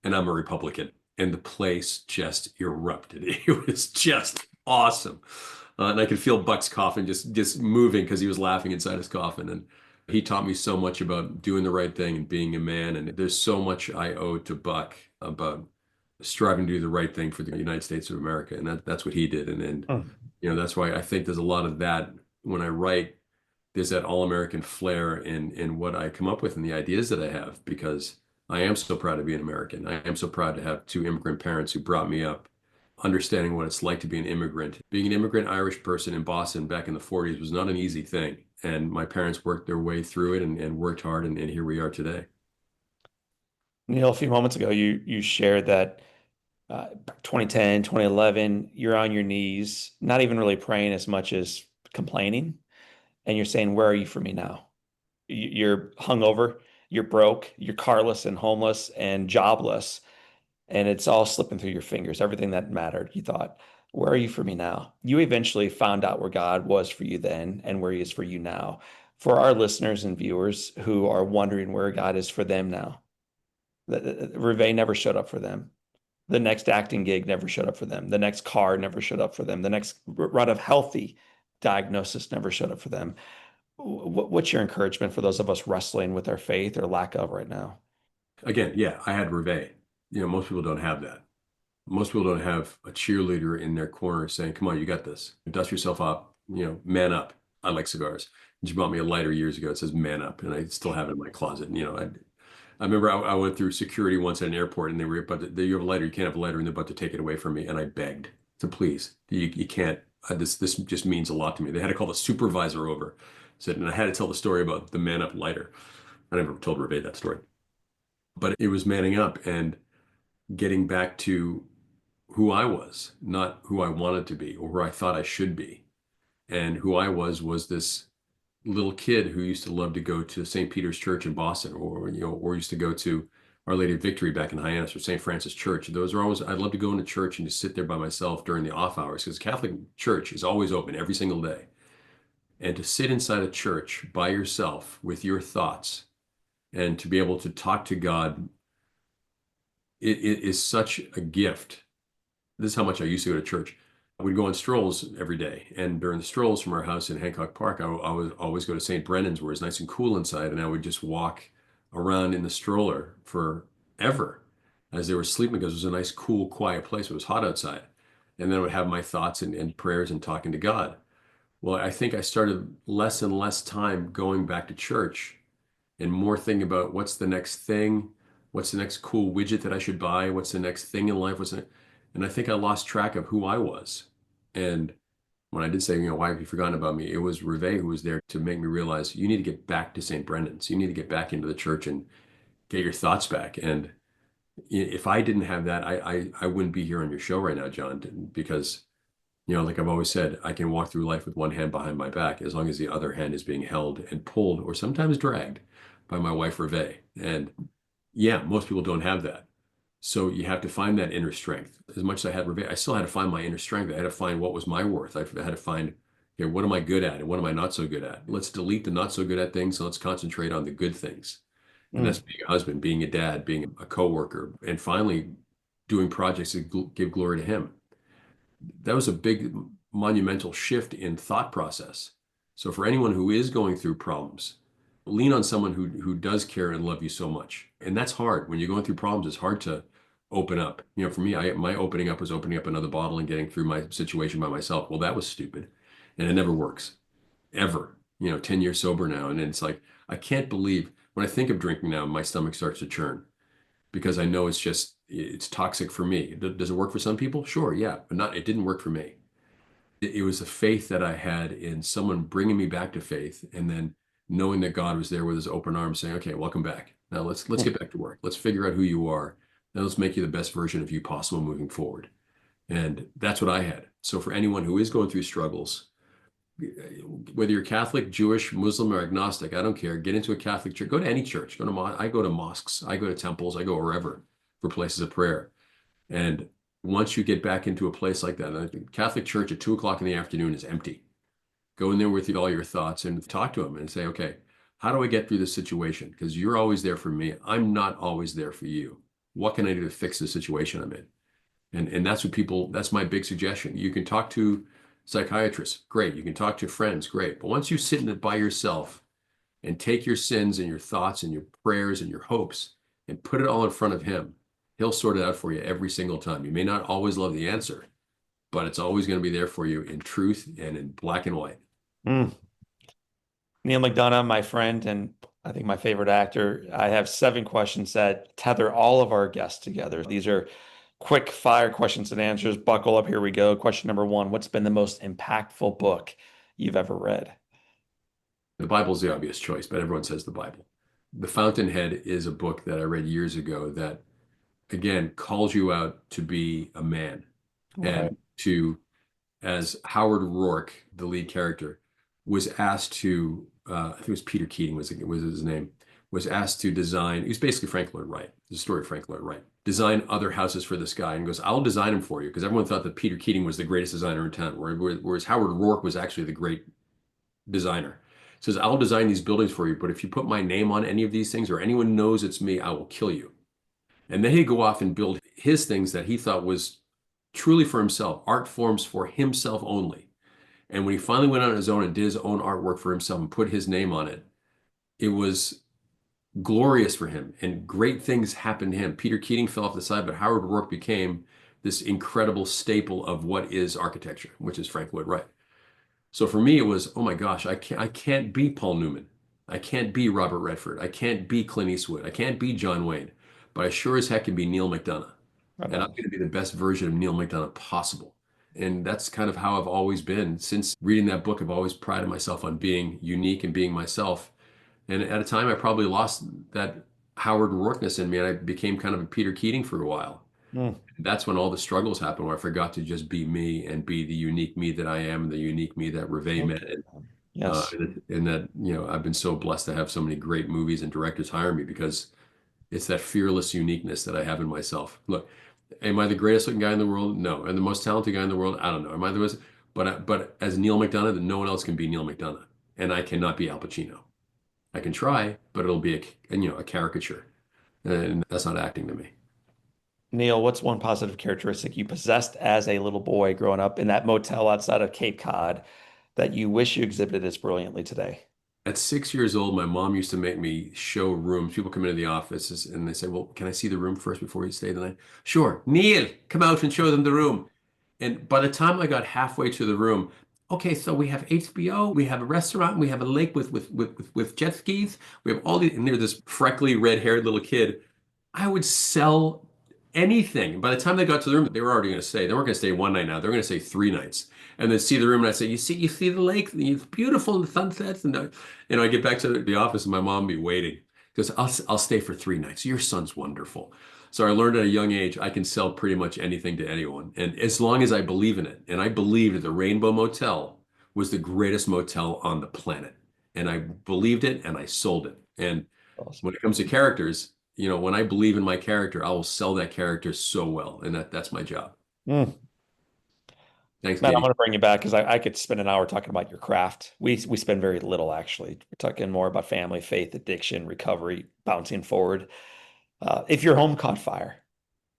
and I'm a Republican. And the place just erupted. It was just awesome. And I could feel Buck's coffin just moving because he was laughing inside his coffin. And he taught me so much about doing the right thing and being a man. And there's so much I owe to Buck about striving to do the right thing for the United States of America. And that's what he did. That's why I think there's a lot of that when I write. There's that all-American flair in what I come up with and the ideas that I have, because I am so proud to be an American. I am so proud to have two immigrant parents who brought me up, understanding what it's like to be an immigrant. Being an immigrant Irish person in Boston back in the 40s was not an easy thing. And my parents worked their way through it and worked hard, and here we are today. Neal, a few moments ago, you shared that 2010, 2011, you're on your knees, not even really praying as much as complaining. And you're saying, where are you for me now? You're hungover, you're broke, you're carless and homeless and jobless, and it's all slipping through your fingers. Everything that mattered, you thought, where are you for me now? You eventually found out where God was for you then and where he is for you now. For our listeners and viewers who are wondering where God is for them now, Ruvé never showed up for them. The next acting gig never showed up for them. The next car never showed up for them. The next run of healthy diagnosis never showed up for them. What's your encouragement for those of us wrestling with our faith or lack of right now? Again, yeah, I had Ruvé. Most people don't have that. Most people don't have a cheerleader in their corner saying, come on, you got this. Dust yourself up, man up. I like cigars. She bought me a lighter years ago. It says man up, and I still have it in my closet. I remember I went through security once at an airport, and they were about to, you have a lighter, you can't have a lighter, and they're about to take it away from me. And I begged to please, you can't. This just means a lot to me. They had to call the supervisor over. And I had to tell the story about the man up lighter. I never told Ruvé that story, but it was manning up and getting back to who I was, not who I wanted to be or who I thought I should be. And who I was this little kid who used to love to go to St. Peter's Church in Boston, or used to go to Our Lady of Victory back in Hyannis, or St. Francis Church. Those are always, I'd love to go into church and just sit there by myself during the off hours, because Catholic Church is always open every single day. And to sit inside a church by yourself with your thoughts and to be able to talk to God, it is such a gift. This is how much I used to go to church. We'd go on strolls every day. And during the strolls from our house in Hancock Park, I would always go to St. Brennan's, where it's nice and cool inside. And I would just walk around in the stroller forever as they were sleeping, because it was a nice, cool, quiet place. It was hot outside. And then I would have my thoughts and prayers and talking to God. Well, I think I started less and less time going back to church and more thinking about what's the next thing, what's the next cool widget that I should buy, what's the next thing in life, and I think I lost track of who I was. And when I did say, why have you forgotten about me? It was Ruvé who was there to make me realize you need to get back to St. Brendan's. You need to get back into the church and get your thoughts back. And if I didn't have that, I wouldn't be here on your show right now, John, because like I've always said, I can walk through life with one hand behind my back as long as the other hand is being held and pulled, or sometimes dragged, by my wife, Ruvé. And yeah, most people don't have that. So you have to find that inner strength. As much as I had Ruvé, I still had to find my inner strength. I had to find what was my worth. I had to find, what am I good at and what am I not so good at? Let's delete the not so good at things, and let's concentrate on the good things. And that's being a husband, being a dad, being a coworker, and finally doing projects that give glory to him. That was a big monumental shift in thought process. So for anyone who is going through problems, lean on someone who does care and love you so much. And that's hard. When you're going through problems, it's hard to open up. For me, my opening up was opening up another bottle and getting through my situation by myself. Well, that was stupid. And it never works, ever. 10 years sober now. And it's like, I can't believe, when I think of drinking now, my stomach starts to churn, because I know it's toxic for me. Does it work for some people? Sure, yeah, but it didn't work for me. It was a faith that I had in someone bringing me back to faith, and then knowing that God was there with his open arms saying, okay, welcome back. Now let's get back to work. Let's figure out who you are. Now let's make you the best version of you possible moving forward. And that's what I had. So for anyone who is going through struggles, whether you're Catholic, Jewish, Muslim, or agnostic, I don't care. Get into a Catholic church. Go to any church. I go to mosques. I go to temples. I go wherever for places of prayer. And once you get back into a place like that, the Catholic church at 2 o'clock in the afternoon is empty. Go in there with all your thoughts and talk to them and say, okay, how do I get through this situation? Because you're always there for me. I'm not always there for you. What can I do to fix the situation I'm in? And that's my big suggestion. You can talk to psychiatrists, great. You can talk to friends, great. But once you sit in it by yourself and take your sins and your thoughts and your prayers and your hopes and put it all in front of him, he'll sort it out for you every single time. You may not always love the answer, but it's always going to be there for you in truth and in black and white. Mm. Neal McDonough, my friend, and I think my favorite actor. I have 7 questions that tether all of our guests together. These are quick fire questions and answers. Buckle up. Here we go. Question number 1. What's been the most impactful book you've ever read? The Bible's the obvious choice, but everyone says the Bible. The Fountainhead is a book that I read years ago that, again, calls you out to be a man. Right. And to, as Howard Rourke, the lead character, was asked to, I think it was Peter Keating was his name, was asked to design, he was basically Frank Lloyd Wright, the story of Frank Lloyd Wright, design other houses for this guy, and goes, I'll design them for you, because everyone thought that Peter Keating was the greatest designer in town, whereas Howard Rourke was actually the great designer. He says, I'll design these buildings for you, but if you put my name on any of these things or anyone knows it's me, I will kill you. And then he'd go off and build his things that he thought was truly for himself, art forms for himself only. And when he finally went on his own and did his own artwork for himself and put his name on it, it was glorious for him and great things happened to him. Peter Keating fell off the side, but Howard Rourke became this incredible staple of what is architecture, which is Frank Lloyd Wright. So for me, it was, oh my gosh, I can't be Paul Newman. I can't be Robert Redford. I can't be Clint Eastwood. I can't be John Wayne, but I sure as heck can be Neal McDonough. And I'm going to be the best version of Neal McDonough possible. And that's kind of how I've always been. Since reading that book, I've always prided myself on being unique and being myself. And at a time, I probably lost that Howard Rourkeness in me, and I became kind of a Peter Keating for a while. Mm. That's when all the struggles happened, where I forgot to just be me and be the unique me that I am, the unique me that Ruvé met. And, yes. And that, I've been so blessed to have so many great movies and directors hire me, because it's that fearless uniqueness that I have in myself. Look, am I the greatest looking guy in the world? No. Am the most talented guy in the world? I don't know. Am I the most? But as Neal McDonough, no one else can be Neal McDonough, and I cannot be Al Pacino. I can try, but it'll be a caricature, and that's not acting to me. Neal, what's one positive characteristic you possessed as a little boy growing up in that motel outside of Cape Cod that you wish you exhibited as brilliantly today? At 6 years old, my mom used to make me show rooms. People come into the office and they say, well, can I see the room first before you stay the night? Sure. Neal, come out and show them the room. And by the time I got halfway to the room, okay, so we have HBO, we have a restaurant, we have a lake with jet skis, we have all these, and there's this freckly, red-haired little kid. I would sell anything. By the time they got to the room, they were already going to stay. They weren't going to stay one night now. They were going to stay 3 nights. And then see the room, and I'd say, you see the lake, it's beautiful, the sunsets. And I get back to the office, and my mom would be waiting. Because I'll stay for 3 nights. Your son's wonderful. So I learned at a young age, I can sell pretty much anything to anyone. And as long as I believe in it, and I believed that the Rainbow Motel was the greatest motel on the planet. And I believed it, and I sold it. And awesome. When it comes to characters, when I believe in my character, I will sell that character so well. And that's my job. Mm. Thanks, Matt, Katie. I'm going to bring you back because I could spend an hour talking about your craft. We spend very little, actually. We're talking more about family, faith, addiction, recovery, bouncing forward. If your home caught fire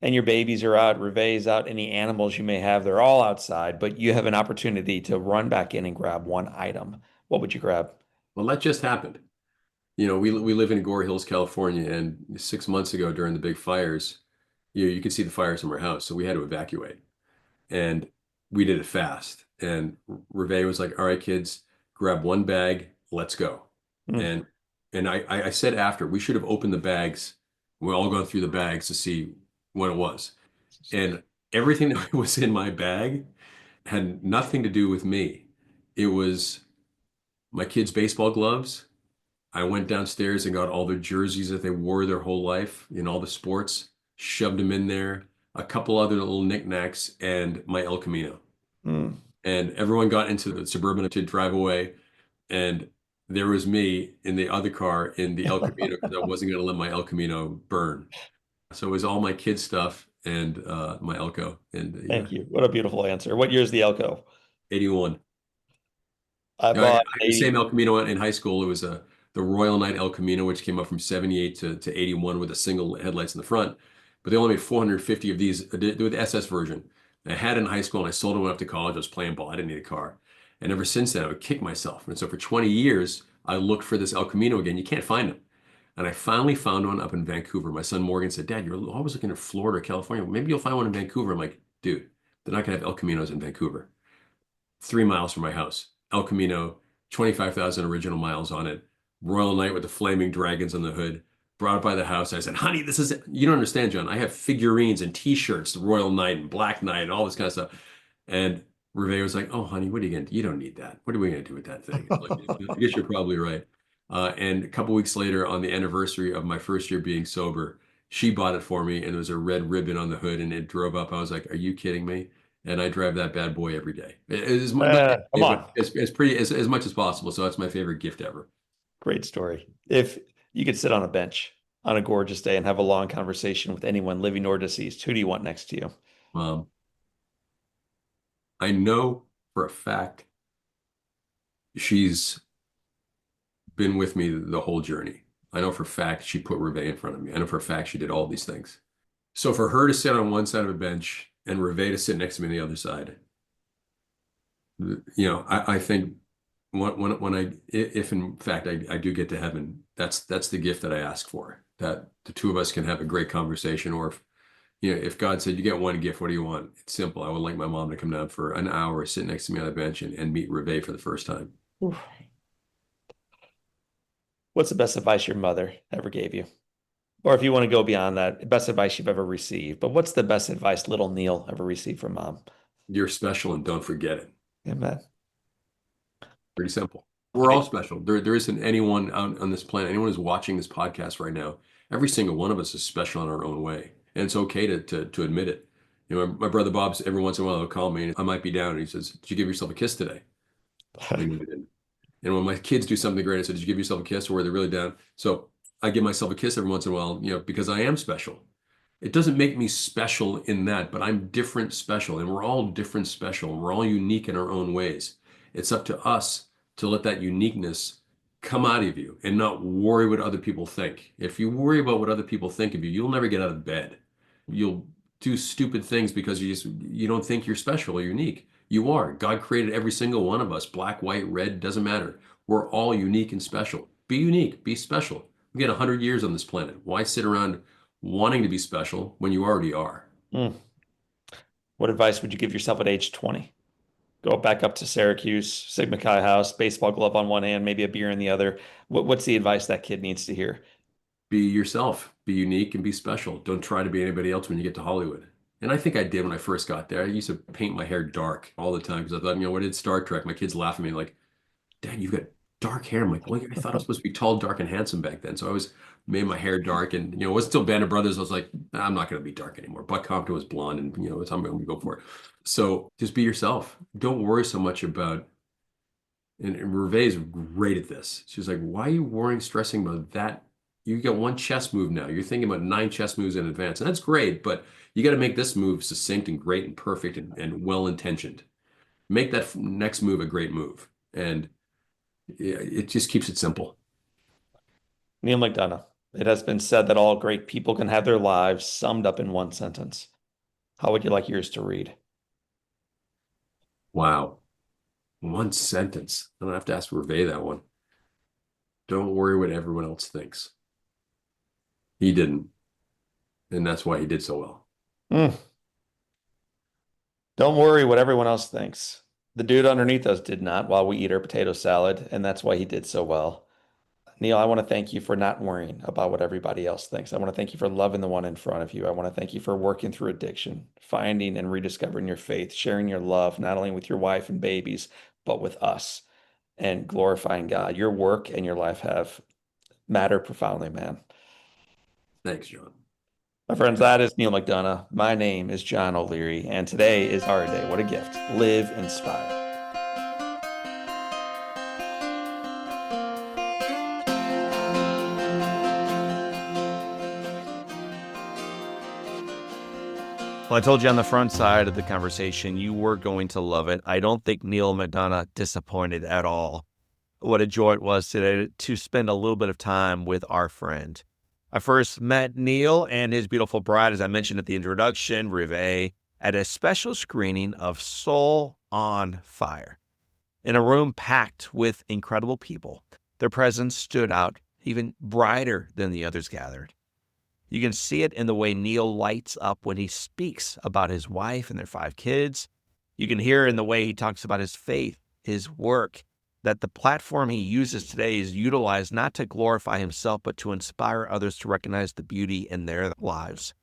and your babies are out, Ruvé's out, any animals you may have, they're all outside, but you have an opportunity to run back in and grab one item, what would you grab? Well, that just happened. We live in Gore Hills, California, and 6 months ago during the big fires, you could see the fires from our house, so we had to evacuate. And we did it fast. And Ruvé was like, all right, kids, grab one bag, let's go. Mm. And I said after, we should have opened the bags. We all gone through the bags to see what it was. And everything that was in my bag had nothing to do with me. It was my kids' baseball gloves. I went downstairs and got all their jerseys that they wore their whole life in all the sports, shoved them in there, a couple other little knickknacks, and my El Camino. Mm. And everyone got into the Suburban to drive away. And there was me in the other car in the El Camino because I wasn't going to let my El Camino burn. So it was all my kids' stuff and my Elko. And yeah, Thank you. What a beautiful answer. What year is the Elko? 81. I I had bought the a same El Camino in high school. It was the Royal Knight El Camino, which came up from 78 to 81 with a single headlights in the front. But they only made 450 of these with the SS version. I had it in high school and I sold it when I went up to college. I was playing ball. I didn't need a car. And ever since then, I would kick myself. And so for 20 years, I looked for this El Camino again. You can't find them. And I finally found one up in Vancouver. My son Morgan said, Dad, you're always looking at Florida or California. Maybe you'll find one in Vancouver. I'm like, dude, they're not going to have El Caminos in Vancouver. 3 miles from my house. El Camino, 25,000 original miles on it. Royal Knight with the flaming dragons on the hood. Brought it by the house. I said, honey, this is it. You don't understand, John. I have figurines and t-shirts, the Royal Knight and Black Knight and all this kind of stuff. And Ruvé was like, oh, honey, what are you going to do? You don't need that. What are we going to do with that thing? Like, I guess you're probably right. And a couple weeks later, on the anniversary of my first year being sober, she bought it for me, and there was a red ribbon on the hood, and it drove up. I was like, "Are you kidding me?" And I drive that bad boy every day. It's come on. it's pretty as much as possible. So that's my favorite gift ever. Great story. If you could sit on a bench on a gorgeous day and have a long conversation with anyone living or deceased, who do you want next to you? I know for a fact she's been with me the whole journey. I know for a fact she put Ruvé in front of me. I know for a fact she did all these things. So for her to sit on one side of a bench and Ruvé to sit next to me on the other side, I think if in fact I do get to heaven, that's the gift that I ask for, that the two of us can have a great conversation. Or if God said you get one gift, what do you want? It's simple. I would like my mom to come down for an hour, sit next to me on a bench and meet Ruvé for the first time. Oof. What's the best advice your mother ever gave you? Or if you want to go beyond that, best advice you've ever received. But what's the best advice little Neal ever received from mom? You're special and don't forget it. Amen. Pretty simple. We're all special. There isn't anyone on this planet, anyone who's watching this podcast right now, every single one of us is special in our own way. And it's okay to admit it. My brother Bob's every once in a while he'll call me and I might be down and he says, "Did you give yourself a kiss today?" And when my kids do something great, I said, "Did you give yourself a kiss?" Or where they're really down. So I give myself a kiss every once in a while, because I am special. It doesn't make me special in that, but I'm different special, and we're all different special, and we're all unique in our own ways. It's up to us to let that uniqueness come out of you and not worry what other people think. If you worry about what other people think of you, you'll never get out of bed. You'll do stupid things because you don't think you're special or unique. You are. God created every single one of us, black, white, red, doesn't matter. We're all unique and special. Be unique, be special. We get 100 years on this planet. Why sit around wanting to be special when you already are? What advice would you give yourself at age 20? Go back up to Syracuse, Sigma Chi House, baseball glove on one hand, maybe a beer in the other. What's the advice that kid needs to hear? Be yourself, be unique and be special. Don't try to be anybody else when you get to Hollywood. And I think I did when I first got there. I used to paint my hair dark all the time because I thought, what did Star Trek? My kids laugh at me like, "Dad, you've got dark hair." I'm like, well, I thought I was supposed to be tall, dark, and handsome back then. So I was made my hair dark, and it wasn't until Band of Brothers I was like, I'm not going to be dark anymore. Buck Compton was blonde, and it's I'm going to go for it. So just be yourself. Don't worry so much about. And Ruvé is great at this. She's like, why are you worrying, stressing about that? You got one chess move now. You're thinking about 9 chess moves in advance, and that's great. But you got to make this move succinct and great and perfect and well intentioned. Make that next move a great move, and it just keeps it simple. Neal McDonough. It has been said that all great people can have their lives summed up in one sentence. How would you like yours to read? Wow. One sentence. I don't have to ask Ruvé that one. Don't worry what everyone else thinks. He didn't. And that's why he did so well. Don't worry what everyone else thinks. The dude underneath us did not while we eat our potato salad, and that's why he did so well. Neal, I want to thank you for not worrying about what everybody else thinks. I want to thank you for loving the one in front of you. I want to thank you for working through addiction, finding and rediscovering your faith, sharing your love, not only with your wife and babies, but with us, and glorifying God. Your work and your life have mattered profoundly, man. Thanks, John. My friends, that is Neal McDonough. My name is John O'Leary, and today is our day. What a gift. Live inspired. Well, I told you on the front side of the conversation, you were going to love it. I don't think Neal McDonough disappointed at all. What a joy it was today to spend a little bit of time with our friend. I first met Neal and his beautiful bride, as I mentioned at the introduction, Ruvé, at a special screening of Soul on Fire. In a room packed with incredible people, their presence stood out even brighter than the others gathered. You can see it in the way Neal lights up when he speaks about his wife and their 5 kids. You can hear in the way he talks about his faith, his work, that the platform he uses today is utilized not to glorify himself, but to inspire others to recognize the beauty in their lives.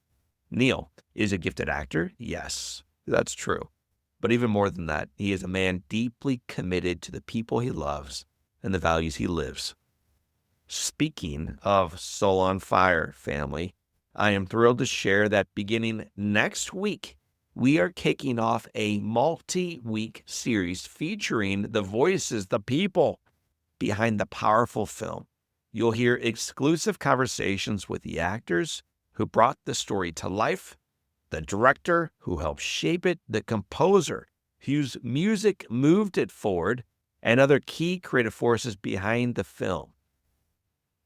Neal is a gifted actor. Yes, that's true. But even more than that, he is a man deeply committed to the people he loves and the values he lives. Speaking of Soul on Fire, family, I am thrilled to share that beginning next week, we are kicking off a multi-week series featuring the voices, the people behind the powerful film. You'll hear exclusive conversations with the actors who brought the story to life, the director who helped shape it, the composer whose music moved it forward, and other key creative forces behind the film.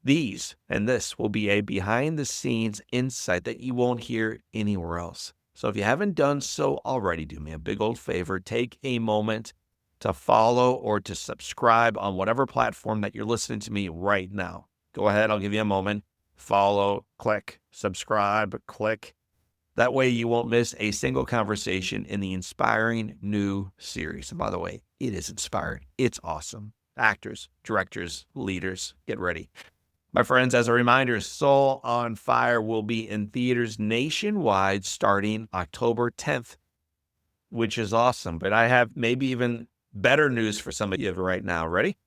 These and this will be a behind-the-scenes insight that you won't hear anywhere else. So if you haven't done so already, do me a big old favor. Take a moment to follow or to subscribe on whatever platform that you're listening to me right now. Go ahead. I'll give you a moment. Follow, click, subscribe, click. That way you won't miss a single conversation in the inspiring new series. And by the way, it is inspired. It's awesome. Actors, directors, leaders, get ready. My friends, as a reminder, Soul on Fire will be in theaters nationwide starting October 10th, which is awesome. But I have maybe even better news for some of you right now. Ready?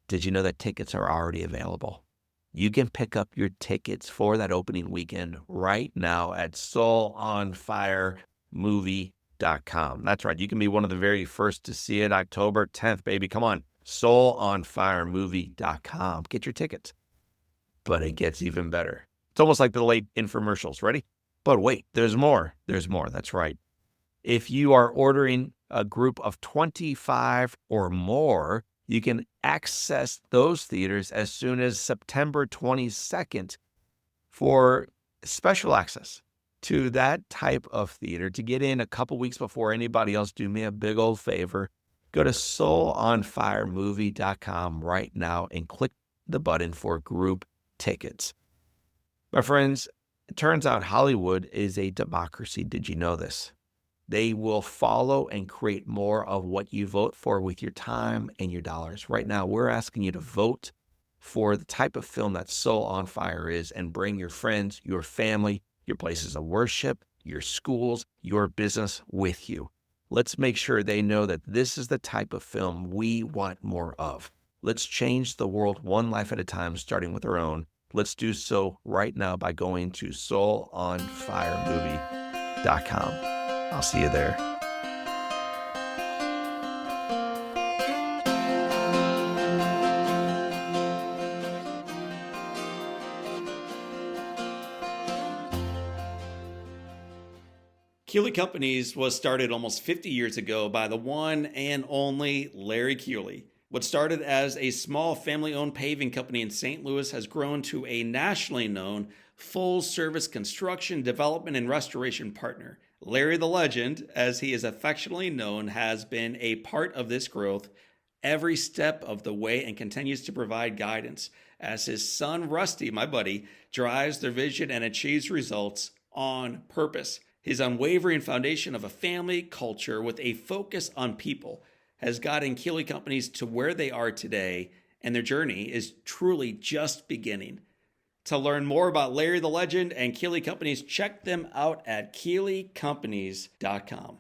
Did you know that tickets are already available? You can pick up your tickets for that opening weekend right now at soulonfiremovie.com. That's right. You can be one of the very first to see it October 10th, baby. Come on. soulonfiremovie.com. Get your tickets. But it gets even better. It's almost like the late infomercials. Ready? But wait, there's more. There's more. That's right. If you are ordering a group of 25 or more, you can access those theaters as soon as September 22nd for special access to that type of theater. To get in a couple weeks before anybody else, do me a big old favor. Go to soulonfiremovie.com right now and click the button for group tickets. My friends, it turns out Hollywood is a democracy. Did you know this? They will follow and create more of what you vote for with your time and your dollars. Right now, we're asking you to vote for the type of film that Soul on Fire is and bring your friends, your family, your places of worship, your schools, your business with you. Let's make sure they know that this is the type of film we want more of. Let's change the world one life at a time, starting with our own. Let's do so right now by going to soulonfiremovie.com. I'll see you there. Keeley Companies was started almost 50 years ago by the one and only Larry Keeley. What started as a small family-owned paving company in St. Louis has grown to a nationally known full-service construction, development, and restoration partner. Larry the Legend, as he is affectionately known, has been a part of this growth every step of the way and continues to provide guidance as his son, Rusty, my buddy, drives their vision and achieves results on purpose. His unwavering foundation of a family culture with a focus on people has gotten Keeley Companies to where they are today and their journey is truly just beginning. To learn more about Larry the Legend and Keeley Companies, check them out at KeeleyCompanies.com.